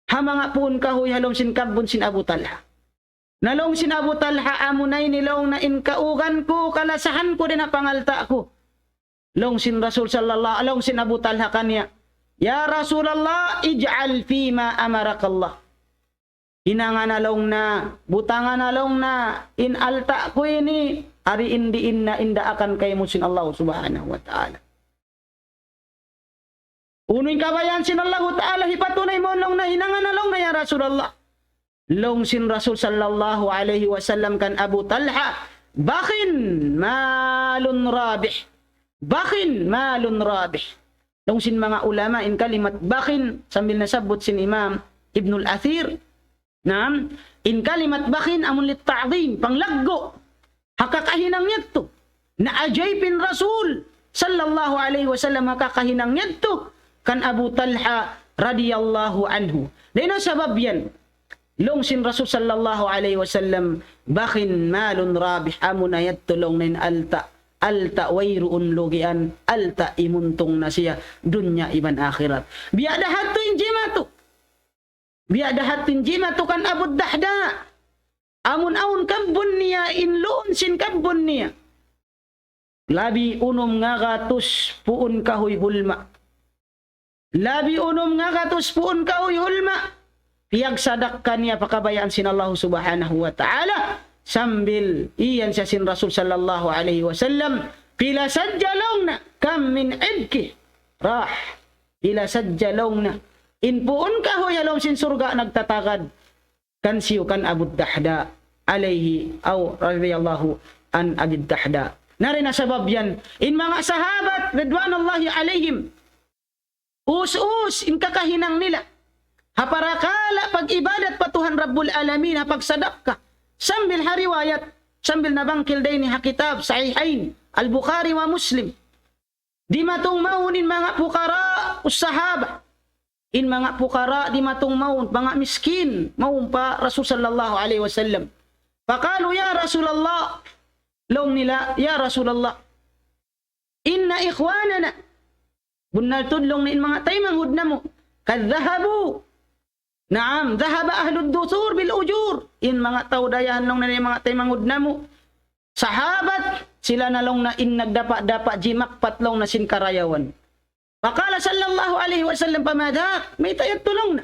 Hamanga pun kahoy halong sin kabbun sin Abu Talha. Nalong sin Abu Talha amunay nilong na in kaugan ko kalasahan ko din na pangalta ko. Long sin Rasul sallallahu along sin Abu Talha kanya. Ya Rasulullah ij'al fima amarakallah. Hinanganalong na, butanganalong na, in alta ko ini, ari indiin na inda akan kay mo sin Allah subhanahu wa ta'ala. Unoy kabayan sin Allah ta'ala, hipatunay mo long na, hinanganalong na ya Rasulullah. Long sin Rasul sallallahu alaihi wasallam kan Abu Talha, bakin malun rabih. Bakin malun rabih. Long sin mga ulama, in kalimat bakin, sambil nasabot sin Imam Ibnul Athir, Naam, in kalimat bakin amun lit ta'zim panglaggo hakakahinang niyadto na ajaybin Rasul sallallahu alaihi wasallam hakakahinang niyadto kan Abu Talha radhiyallahu anhu. Dahil sabab yan long sin Rasul sallallahu alaihi wasallam bakin malun rabih amun ayadto long nin alta wayruun logian alta imuntong na siya dunya iban akhirat. Biadahat to injimatu. Biadahatin jima tu kan Abu Dahda. Amun-aun kabbun niya, inloon sin kabbun niya. Labi unom nga gatus puun kahoy hulma. Labi unom nga gatus puun kahoy hulma. Piyag sadakkan niya pakabayaan sin Allah subhanahu wa ta'ala. Sambil iyan siya sin Rasul sallallahu alaihi wasallam. Pila sadjalong na kam min ibki. Rah. Pila sadjalong na. Inpuon kahoy halong sin surga nagtatagad kan siyo kan Abu Dahda alayhi aw radhiyallahu an Abi Dahda. Nari na sabab yan in mga sahabat ridwanullahi alayhim us in kakahinang nila haparakala pag ibadat patuhan Rabbul Alamin pagsadap ka sambil hariwayat sambil nabangkil day ni hakitab sahihain al-Bukhari wa Muslim di matong maunin mga pukara usahaba in mga pukara di matong maun, mga miskin, maun pa Rasul sallallahu alaihi wasallam. Pakalu ya Rasulullah, long nila, ya Rasulullah, inna ikhwanana, bunal tudlong na in mga taymanghud na mo, kadhahabu, naam, dhahaba ahlud dusur bil ujur, in mga tawdayahan long na mga taymanghud na mo, sahabat, sila na long na in nagdapa-dapa jimak patlong na sin karayawan. Pakala sallallahu alaihi wasallam pamadak, may tayag tulong na.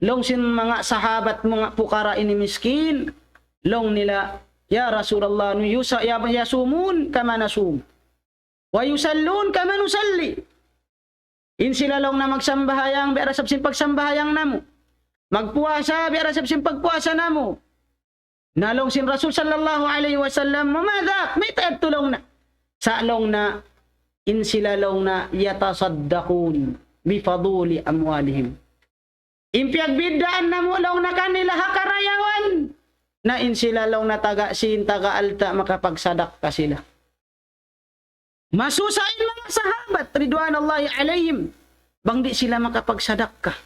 Long sin mga sahabat mga pukara ini miskin, long nila, ya Rasulullah, yasumun kama nasum, wa yusallun kama nusalli. In sila long na magsambahayang, biara sabsin pagsambahayang namo. Magpuasa, biara sabsin pagpuasa namo. Nalong sin Rasul sallallahu alaihi wasallam, mamadak, may tayag tulong na. Sa long na, in sila long na yatasaddaqun bifaduli amwalihim. Impiagbidaan na mo long na kanila hakarayawan na in sila long na taga-sin, taga-alta makapagsadak ka sila. Masusain mga sahabat ridwanullahi alaihim bang di sila makapagsadak ka.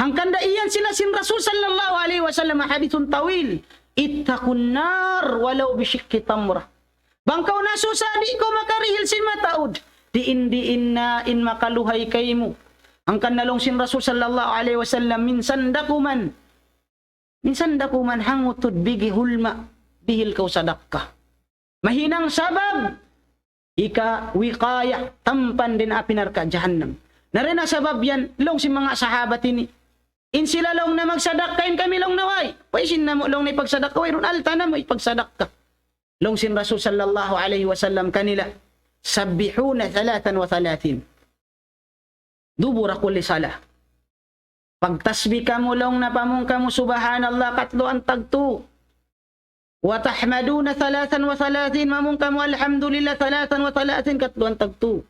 Hangkanda iyan sila sin Rasul sallallahu alaihi wasallam hadithun tawil ittaqun nar walau bisyikki tamrah. Bangkaw na susa, di ko makarihil sin mataod. Diin na in makaluhay kay mo. Ang kanalong sin Rasul sallallahu alaihi wasallam, minsan dakuman hangutod bigi hulma, bihil kaw sadak ka. Mahinang sabab, ika wikaya, tampan din apinar ka, jahannam. Narina sabab yan, long si mga sahabat ini. In sila long na magsadak kain kami long naway. Paisin na mo long na ipagsadak ka, ron alta na mo ipagsadak ka. Long sin Rasul sallallahu alaihi wasallam kanila sabbihuna 33 dubura kulli salah. Pagtasbih kamo long na pamungka mo subhanallah katlo ang tagtu. Wa tahmaduna 33 mamungka mo alhamdulillah 33 katlo ang tagtu.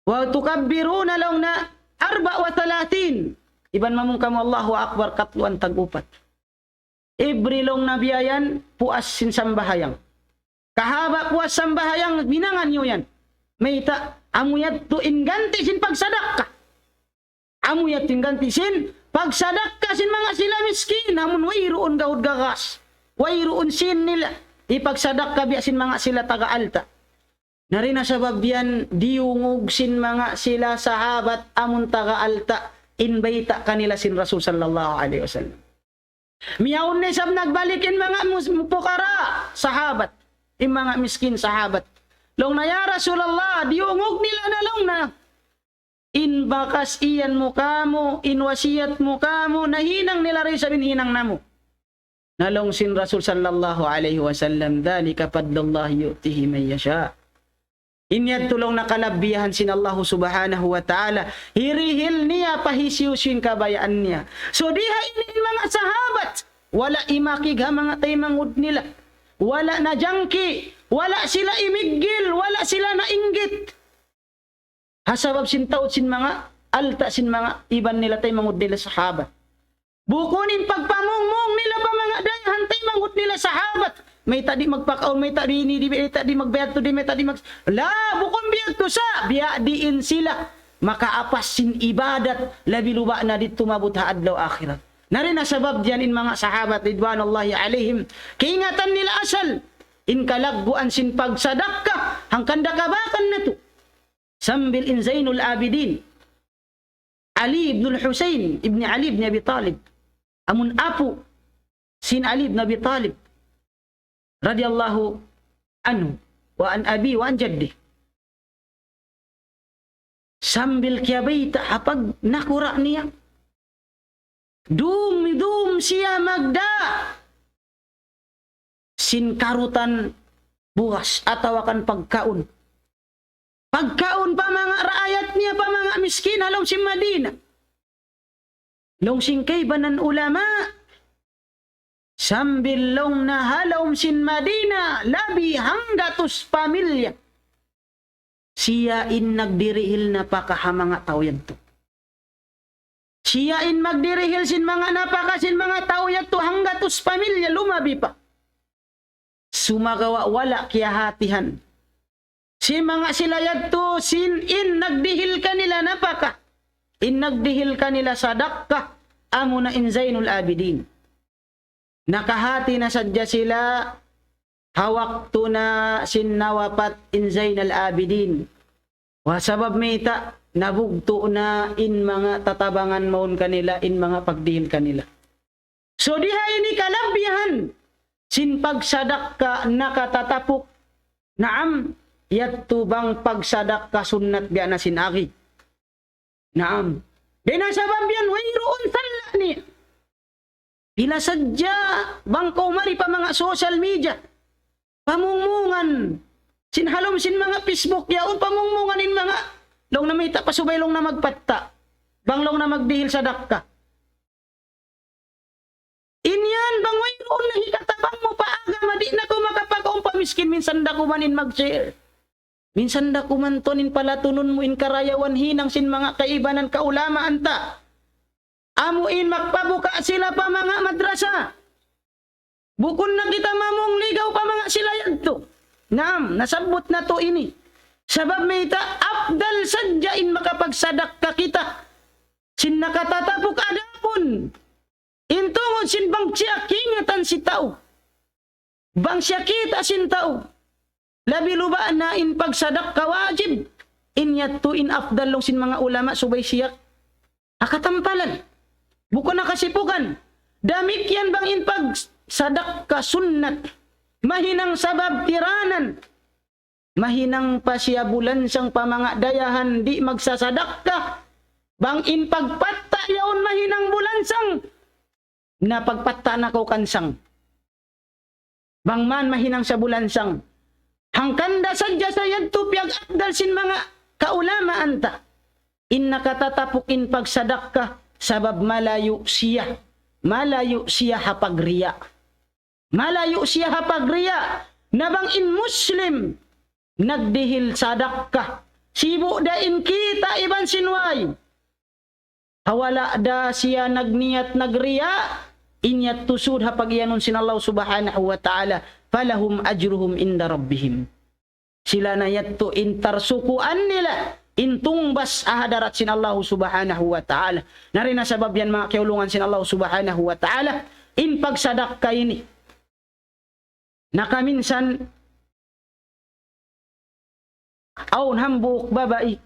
Wa tukabbiruna long na 34 iban mamungka mo Allahu akbar katlo ang tagupat. Ibrilong na biyayan, puas sin sambahayang. kahaba puas sambahayang binangan nyo yan. May amuyat to inganti sin pagsadak ka. Amuyat inganti sin pagsadak ka sin mga sila miskin. Amun wayroon gahud gagas. Wayroon sin nila. Ipagsadak ka biya sin mga sila taga-alta. Narina sabab yan diungog sin mga sila sahabat amun taga-alta. Inbayta kanila sin Rasul sallallahu alaihi wasallam. Miyaon na sab nagbalikin mga pukara sahabat. Yung mga miskin sahabat. Long na ya Rasulullah, diungog nila na long na. In bakas iyan mo kamo, in wasiyat mo kamo, nahinang nila rin sabin hinang namo. Nalong sin Rasul sallallahu alaihi wasallam, dhalika fadlullahi yu'tihi man yasha. Inyad tulong nakalabihan sin Allah subhanahu wa ta'ala. Hirihil niya, pahisyusin kabayaan niya. So diha ini mga sahabat, wala imakig ha mga taymangud nila. Wala na jangki, wala sila imigil, wala sila nainggit. Hasabab sin taot sin mga alta sin mga iban nila tay mangud nila sahabat. Bukunin pagpamungmong nila pa mga dayahan tay mangud nila sahabat. May tadi magpakaon, may tadi ni di tadi magbayad to di may tadi mag la bukon biyag to sa biya diin sila makaapas sin ibadat labi luba na dito mabutha adlaw akhirat. Narin na sabab diyan in mga sahabat ridwanullahi alaihim. Kiingatan nila asal. In kalagguan sin pagsadaka. Hangkanda kabakan na to. Sambil in Zainul Abidin. Ali ibn al-Husayn ibn Ali ibn Abi Talib. Amun apu sin Ali ibn Abi Talib. Radiyallahu anhu. Wa an abi wa an jaddi. Sambil kiyabayta hapag nakura niya. Dum siya magda sin karutan bukas atawakan pagkaon pa mga raayat niya pa mga miskin halong sin Madina long sin kaybanan ulama sambil long na halong sin Madina labi hanggatus pamilya siya in nagdirihil na pakahamanga tawyan to. Siya in magdirihil sin mga napakasin mga tao yato hanggatus pamilya lumabi pa. Sumagawa wala kiyahatihan. Si mga sila yato sin in nagdihil kanila napaka. In nagdihil kanila sadaka amo na in Zainul Abidin. Nakahati na sadya sila hawak to na sin nawapat in Zainul Abidin. Wasabab mita nabugto na in mga tatabangan maun kanila, in mga pagdihil kanila. So diha ini kalabihan, sin pagsadak ka nakatatapok, naam, yatubang pagsadak ka sunnat biya na sinagi. Naam. Dinasabab yan, wayroon sala ni. Pila sadya, bangko mari pa mga social media, pamungmungan, sinhalom sin mga Facebook, yaon pamungmungan in mga long na may pasubay long na magpatta. Banglong na magdihil sa dakka. Inyan, bang wayroon na hikatabang mo paaga, madi na ko makapag-on pamiskin, minsan da ko manin mag-share. Minsan da ko man tonin palatunon mo in karayawan hinang sin mga kaibanan kaulama anta. Amuin magpabuka sila pa mga madrasa. Bukon na kita mamong ligaw pa mga sila yadto. Naam, nasabot na to ini. Sabab may afdal sadyain makapagsadak ka kita. Sin nakatatapok adapon. Intungod sin bang siya kingatan si tao. Bang siya kita sin tao. Labi lubaan na in pagsadak ka wajib. Inyat to in afdal long sin mga ulama subay siya. Akatampalan. Buko na kasipukan. Damik yan bang in pagsadak ka sunnat. Mahinang sabab tiranan. Mahinang pa siya bulansang pamangadayahan di magsasadak ka. Bang in pagpatta yaon mahinang bulansang. Na pagpatta na ko kansang. Bang man mahinang sa bulansang. Hangkanda sadya sa yadto piyag abdal sin mga kaulama anta. In nakatatapukin pagsadak ka. Sabab malayo siya. Malayo siya hapagriya. Malayo siya hapagriya. Nabang in Muslim. Nagdihil sadak ka. Sibo da in kita iban sinway. Hawala da siya nagniyat nagriya. Inyat tusud hapag iyanon sin Allah subhanahu wa ta'ala. falahum ajruhum inda rabbihim. Sila na yadto intarsukuan nila intungbas ahadarat sin Allah subhanahu wa ta'ala. Narin na sabab yan mga kiulungan sin Allah subhanahu wa ta'ala. In pagsadak kaini. Nakaminsan aun hambuk babai.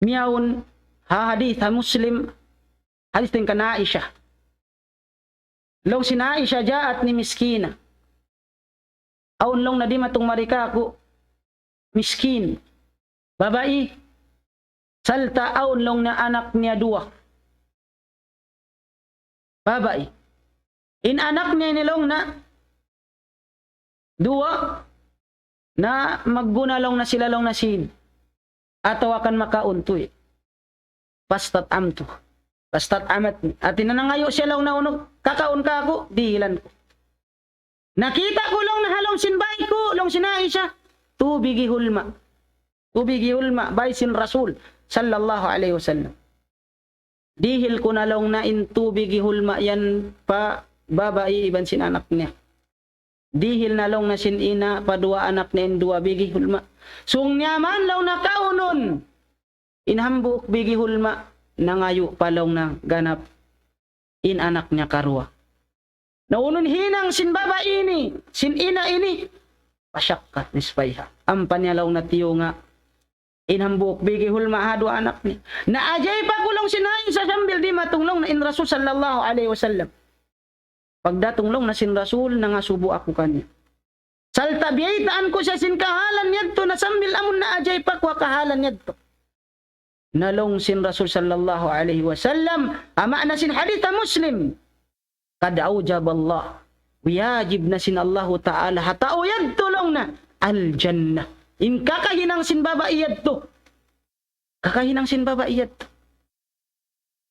Miyaun ha hadith ha Muslim. Hadith din ka na Aisha. Long sin Aisha jaat ni miskina. Aun long na di matong marika ko. Miskin. Babae. Salta aun long na anak niya dua. Babae. In anak niya nilong na dua na magbunalong na sila long na sin. Ataw akan makauntoy. Pastat amto. Pastat amat. At inanangayo siya long na unog. Kakaun ka ako. Dihilan ko. Nakita ko long na halong sinbay ko. Long sinai siya. Tubigi hulma. Tubigi hulma. Bay sin Rasul. Sallallahu alaihi wasallam. Dihil ko na long na in tubigi hulma yan pa babae iban sin anak niya. Dihil na long na sin ina pa dua anak niya in dua bigi hulma. Sung nyaman long na kaunon. Inhambuk bigi hulma. Nangayo pa long na ganap. In anak niya karua. Naunon hinang sin babae ini. Sin ina ini. Pasyakat nispayha. Ampan niya long na tiyo nga. Inhambuk bigi hulma hado anak ni. Naajay pa kulong sinayin sa sambil di matunglong na in Rasul sallallahu alaihi wasallam. Pagdatunglong na sin Rasul na nga subo ako kanya. Saltabiyaitaan ko siya sin kahalan yadto na sambil amon naajay pa kwa kahalan yadto. Nalong sin Rasul sallallahu alaihi wasallam ama na sin hadith Muslim. Kad aujab Allah. Wajib na sin Allah Ta'ala hatao yadto long na al jannah. In kakahinang sin babaiyad to. Kakahinang sin babaiyad to.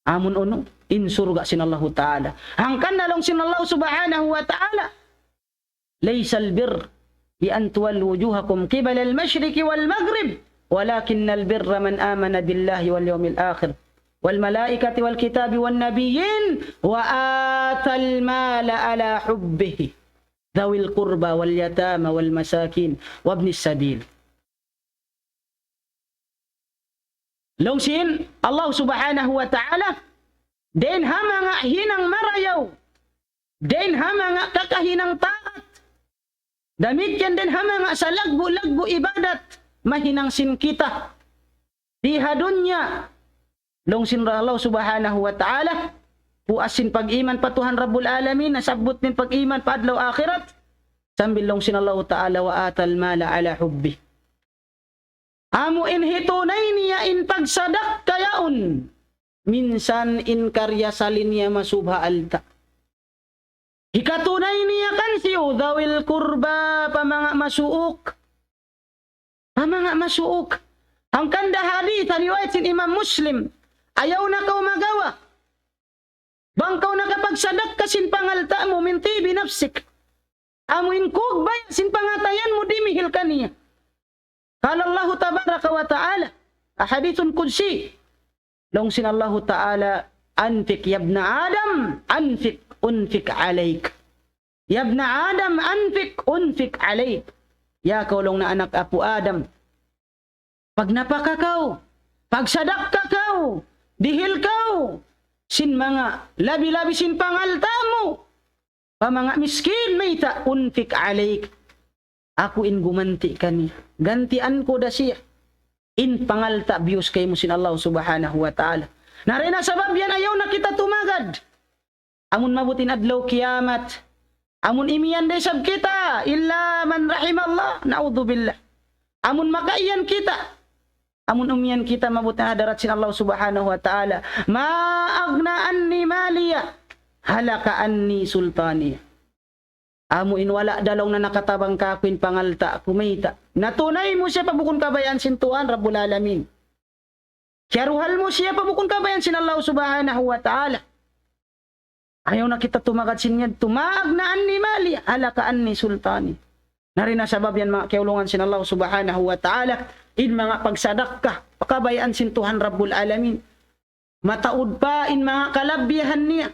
Amun uno, in surga sin Allah Ta'ala. Hangkan na lang sin Allah Subhanahu wa Ta'ala. Laysal bir bi an tuwallu wujuhakum qibala al-mashriqi wal maghrib, walakin al-birra man amana billahi wal yawmil akhir wal malaikati wal kitabi wan nabiyyin wa atal mala ala hubbihi dhawil qurba wal yatama wal masakin wabnis sabil. Longsin Allah subhanahu wa ta'ala den ha mga hinang marayaw den ha mga kakahinang taat damit yan den ha mga sa lagbo ibadat mahinang sin kita di hadunya longsin Allah subhanahu wa ta'ala puasin pag-iman patuhan Rabbul Alamin nasabot min pag-iman paadlaw akhirat sambil longsin Allah ta'ala wa atal mala ala hubbi. Amo in hitunay niya in pagsadak kayaon. Minsan in karya salin niya masubha alta. Hikatunay niya kan siyo dawil kurba pamanga masuok. Pamanga masuok. Ang kanda hadith riwayat sin Imam Muslim. Ayaw na kau magawa. Bangkaw nakapagsadak kasin pangalta mo minti binafsik. Amo in kugbay sin pangatayan mo dimihil kaniya. Qala Allah tabaraka wa ta'ala hadithun qudsi longsin Allah ta'ala anfik yabna Adam anfik unfik alaik yabna Adam anfik unfik alaik ya kaulong na anak apu Adam pag napakakaw pag sadak kakaw dihil kaw sin mga labi-labi sin pangalta mo pa mga miskin mayta unfik alaik ako in gumanti kaniya. Gantian ko da siya. In pangalta bius kay mo sin Allah subhanahu wa ta'ala. Narina sabab yan ayaw na kita tumagad. Amun mabutin adlaw kiamat. Amun imiyan day sab kita. Illa man rahimallah. Na'udhu billah. Amun makaiyan kita. Amun umiyan kita mabutin hadarat sin Allah subhanahu wa ta'ala. Ma'agna anni maliya. Halaka anni sultaniya. Amo inwala dalong na nakatabang kakwin pangalta kumita. Natunay mo siya pabukon kabayan sin Tuhan Rabbul Alamin. Kiaruhal mo siya pabukon kabayan sin Allah subhanahu wa ta'ala. Ayaw na kita tumagad sin yan. Tumaag na anni mali. Halaka anni sultani. Narina sabab yan mga kiulungan sin Allah subhanahu wa ta'ala. In mga pagsadak ka. Pakabayaan sin Tuhan Rabbul Alamin. Mataud pa in mga kalabyahan niya.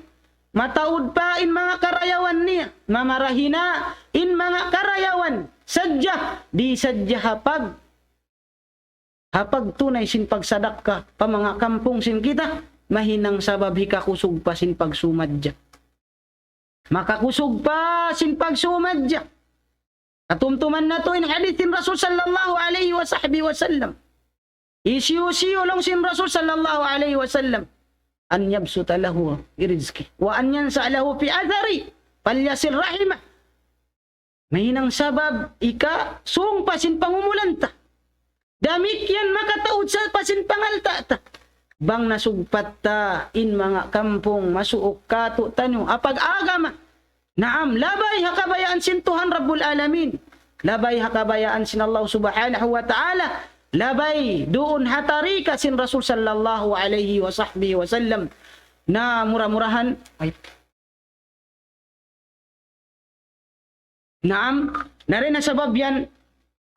mataud pa in mga karayawan niya, mamarahina in mga karayawan, sadya, di sadya hapag tunay sin pagsadak ka, pa mga kampong sin kita, mahinang sabab hikakusog pa sin pagsumadya. Makakusog pa sin pagsumadya. Katumtuman na to in hadithin Rasul sallallahu alaihi wa sahbihi wa sallam. Isiyo long sin Rasul sallallahu alaihi wa sallam. An yabsuta lahu rizki wa an yansa lahu fi athari falyasil rahimah. Mahinang sabab ika sung pasin pangumulanta. Damit yan makataud sa pasin pangalta ta. Bang nasugpat ta in mga kampong masuok kato tanyo apag agama. Naam, labay hakabayaan sin Tuhan Rabbul Alamin. Labay hakabayaan sin Allah subhanahu wa ta'ala. Labay doon hatari ka sin Rasul sallallahu alaihi wa sahbihi wa sallam na murah-murahan. Ay. Naam, narin na sabab yan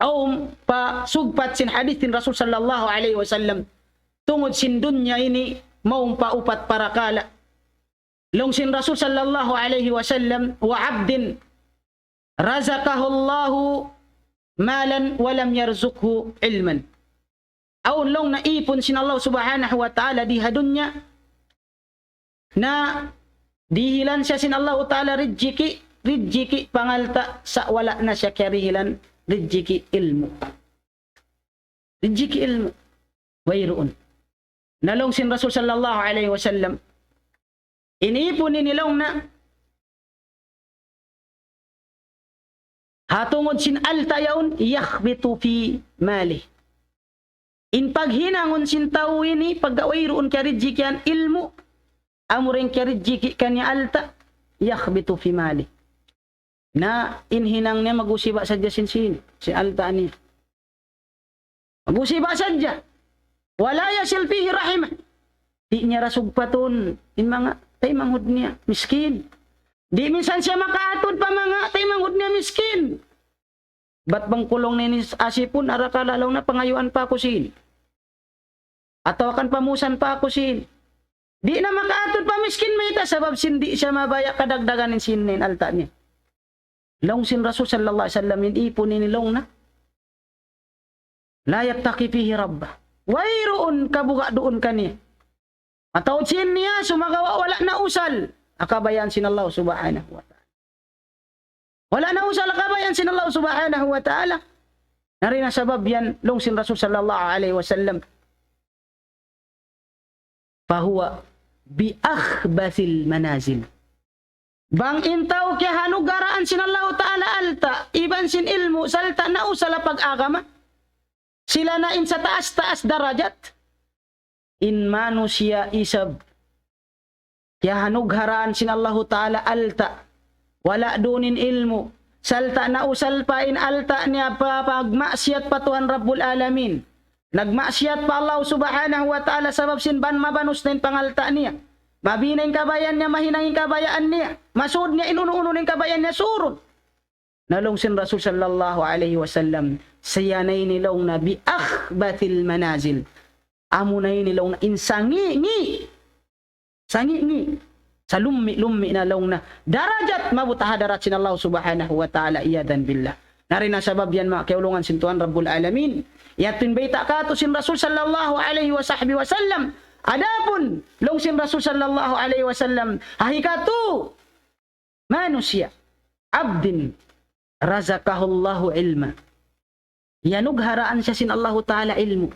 o pa sugpat sin hadith sin Rasul sallallahu alaihi wa sallam tungod sin dunya ini maong paupat para kala. Long sin Rasul sallallahu alaihi wa sallam wa abdin razaqahu Allahu malan walam yarzukhu ilman. Aun long naipon sin Allah subhanahu wa ta'ala di hadunya na dihilan siya sin Allah ta'ala rijiki pangalta sa wala na siya karihilan rijiki ilmu. Rijiki ilmu. Wayroon. Nalong sin Rasul sallallahu alaihi wa sallam inipon nilong na hatungod sin alta yaon yakhbitu fi mali. In paghinangon sin tao ini pagawayroon karijikyan ilmu amuring karijiki kanya alta yakhbitu fi mali. Na inhinang niya magusiba sadya sin alta niya. Magusiba sadya. Wala yasil fihi rahimah. Di niya rasug paton in mga taymanghod niya miskin. Di minsan siya makaatod pa mga taymanghod niya miskin. Ba't bang kulong ni asipon arakalalaw na pangayuan pa ako sin. Atawakan pamusan pa ako sin. Di na makaatod pa miskin may ita sabab sindi siya mabaya kadagdagan sin alta niya. Long sin Rasul sallallahu alaihi wasallam ipon ni long na. La yattaqi fihi rabbah. Wayroon kabuga doon kaniya. Atawad sin niya sumagawa wala na usal. Akabayan sin Allah subhanahu wa ta'ala. Wala na usal akabayan sin Allah subhanahu wa ta'ala. Narin na sabab yan long sin Rasul sallallahu alaihi wasallam. Fahuwa bi akhbathil manazil. Bang intaw kaya hanugaraan sin Allah ta'ala alta, iban sin ilmu, salta na usala pag-agama. Sila na in sa taas-taas darajat. In manusia isab. Kaya hanugharaan sin Allah ta'ala alta. Wala dunin ilmu. Salta na usal pa in alta niya pa pagmaksiyat pa Tuhan Rabbul Alamin. Nagmaksiyat pa Allah subhanahu wa ta'ala sabab sin ban mabanus na in pangalta niya. Mabinayin kabayan niya, mahinangin kabayaan niya. Masud niya, inuno-uno ng kabayan niya, surod. Nalong sin Rasul sallallahu alaihi wasallam, sayanay nilong na bi akhbathil manazil. Amunay nilong na insangi-ngi. Sangi-ngi. Sa lummi-lummi na long na darajat mabutahadarat sin Allah subhanahu wa ta'ala iyadan billah. Narin na sabab yan mga kaulungan sin Tuhan Rabbul Alamin. Yatin bayta ka to sin Rasul sallallahu alaihi wasallam. Adapun long sin Rasul sallallahu alaihi wasallam ahikatu manusia abdin razaqahullahu ilma. Yanugharaan siya sin Allah ta'ala ilmu.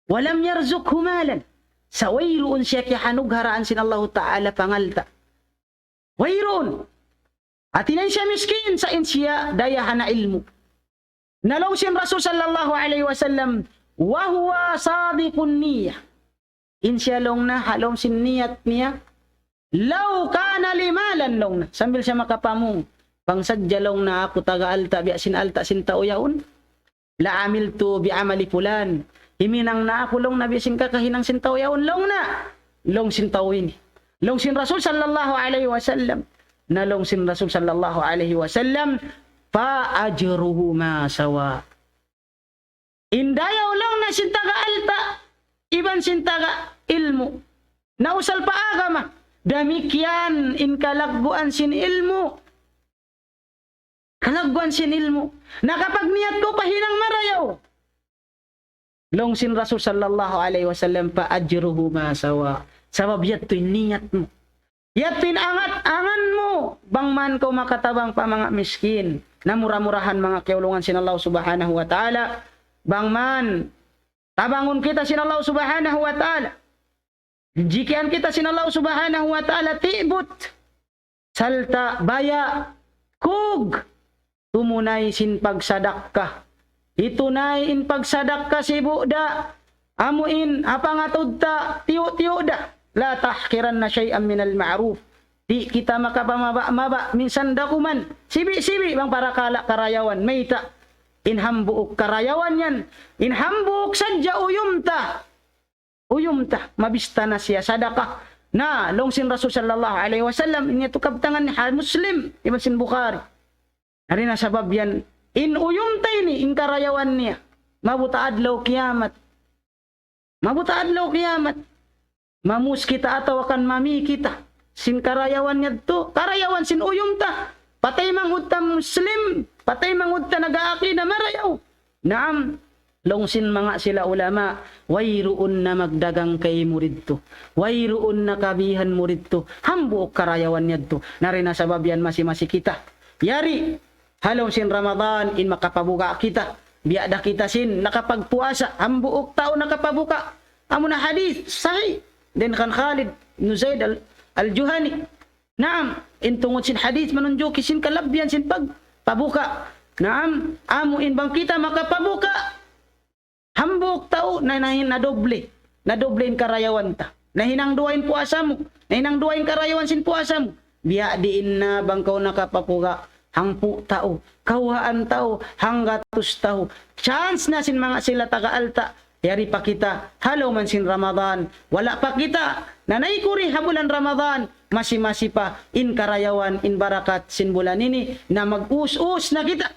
Walam yarzukhu malan. Sa wayroon siya kaya hanugharaan sin Allah ta'ala pangalta. Wayroon. At inay siya miskin sa insya dayahan na ilmu. Nalong sin Rasul sallallahu alaihi wasallam wa huwa sadiqun niyah. Insya long na halong sin niyat niya. Law kana limalan long na. Sambil siya makapamong. Pangsadya long na ako taga-alta biya sin alta sin tao yaon. La amiltu bi amali fulan. Himinang na ako long na biya sin kakahinang sin tao yaon long na. Long sin tao ini. Long sin Rasul sallallahu alaihi wasallam. Na long sin Rasul sallallahu alaihi wasallam. Fa ajruhu ma sawa. Indayaw long na sin taga-alta. Iban sin taga ilmu. Nausal pa agama. Demikian in kalagbuan sin ilmu. Kalagbuan sin ilmu. Nakapagniat ko pahinang marayaw. Long sin Rasul sallallahu alaihi wasallam pa ajruhu ma sawa. Sabab yato'y niyat mo. Yato'y angat-angan mo. Bangman ko makatabang pa mga miskin. Na mura-murahan mga kiulungan sin Allah subhanahu wa ta'ala. Bangman, tabangon kita sin Allah subhanahu wa ta'ala. Jikian kita sin Allah subhanahu wa ta'ala tibut. Salta, baya, kug. Tumunay sin pagsadak ka. Itunay in pagsadak ka si buda. Amuin, apangatod ta, tiyo-tiyo da. La tahkiran na syai'an minal ma'ruf. Di kita makapamaba-maba, minsan dakuman. Sibi-sibi bang para karayawan, mayta. Inhambuok karayawan yan. Inhambuok sadya uyumta. Uyumta, mabista na siya sadaka. Na, longsin Rasul sallallahu alaihi wasallam, inya tukabtangan ni Muslim, Ibn Sin Bukhari. Hari na sabab yan, in uyumta ini, in karayawan niya. Mabuta adlaw kiamat. Mabuta adlaw kiamat. Mamus kita atau akan mami kita. Sin karayawan niya to. Karayawan sin uyumta. Patay manghudta Muslim. Patay manghudta nag-aaki na marayaw. Naam. Longsin mga sila ulama. Wayroon na magdagang kay murid to. Wayroon na kabihan murid to. Hambuok karayawan niya to. Narina sabab yan masi-masi kita. Yari. Halong sin Ramadan in makapabuka kita. Biada kita sin nakapagpuasa. Hambuok tao nakapabuka. Amo na hadith. Sahih. Then kan Khalid ibn Zaid al-Juhani. Naam, intungod sin hadith manunjuki sin kalabyan sin pagpabuka. Naam, amuin bang kita makapabuka. Hambuk tao na nadoble. Nadoblein karayawan ta. Nahinang duwain puasa mo. Nahinang duwain karayawan sin puasa mo. Biya diin na bang kau nakapapuka. Hangpu tao. Kawaan tao. Hanggatus tao. Chance na sin mga sila taga-alta. Yari pa kita, halaw man sin Ramadan. Wala pa kita, nanay kuri habulan Ramadan. Masi-masi pa, in karayawan, in barakat, sin bulan ini, na mag-us-us na kita.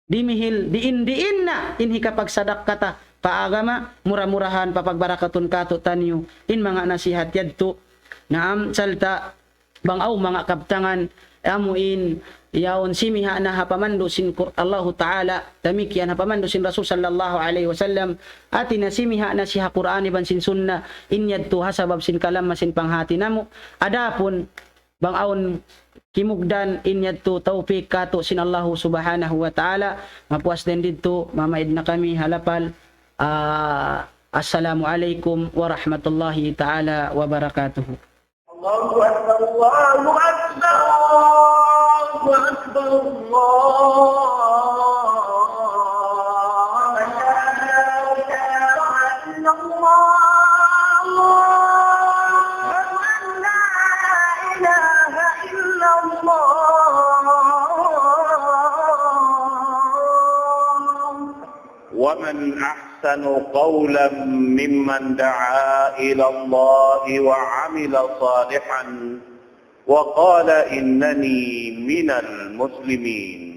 Dimihil, diin na, in hikapagsadak kata, paagama, mura-murahan, papagbarakatun kato tanyo, in mga nasihat yadto, naam salta, bangaw mga kaptangan, amuin, yaon simiha na hapamando sin Allah Ta'ala tamikyan hapamando sin Rasul sallallahu alaihi wasallam ati na simiha na siha Qur'an iban sin sunna inyad to hasabab sin kalam masin panghati namo adapon bang aon kimugdan inyad to taufik kato sin Allah subhanahu wa ta'ala mapuas din dito mamaid na kami halapal assalamu alaikum warahmatullahi ta'ala wabarakatuh. Allahu Akbar, Allahu Akbar, Allahu Akbar, ومن أحسن قولا ممن دعا إلى الله وعمل صالحا وقال إنني من المسلمين.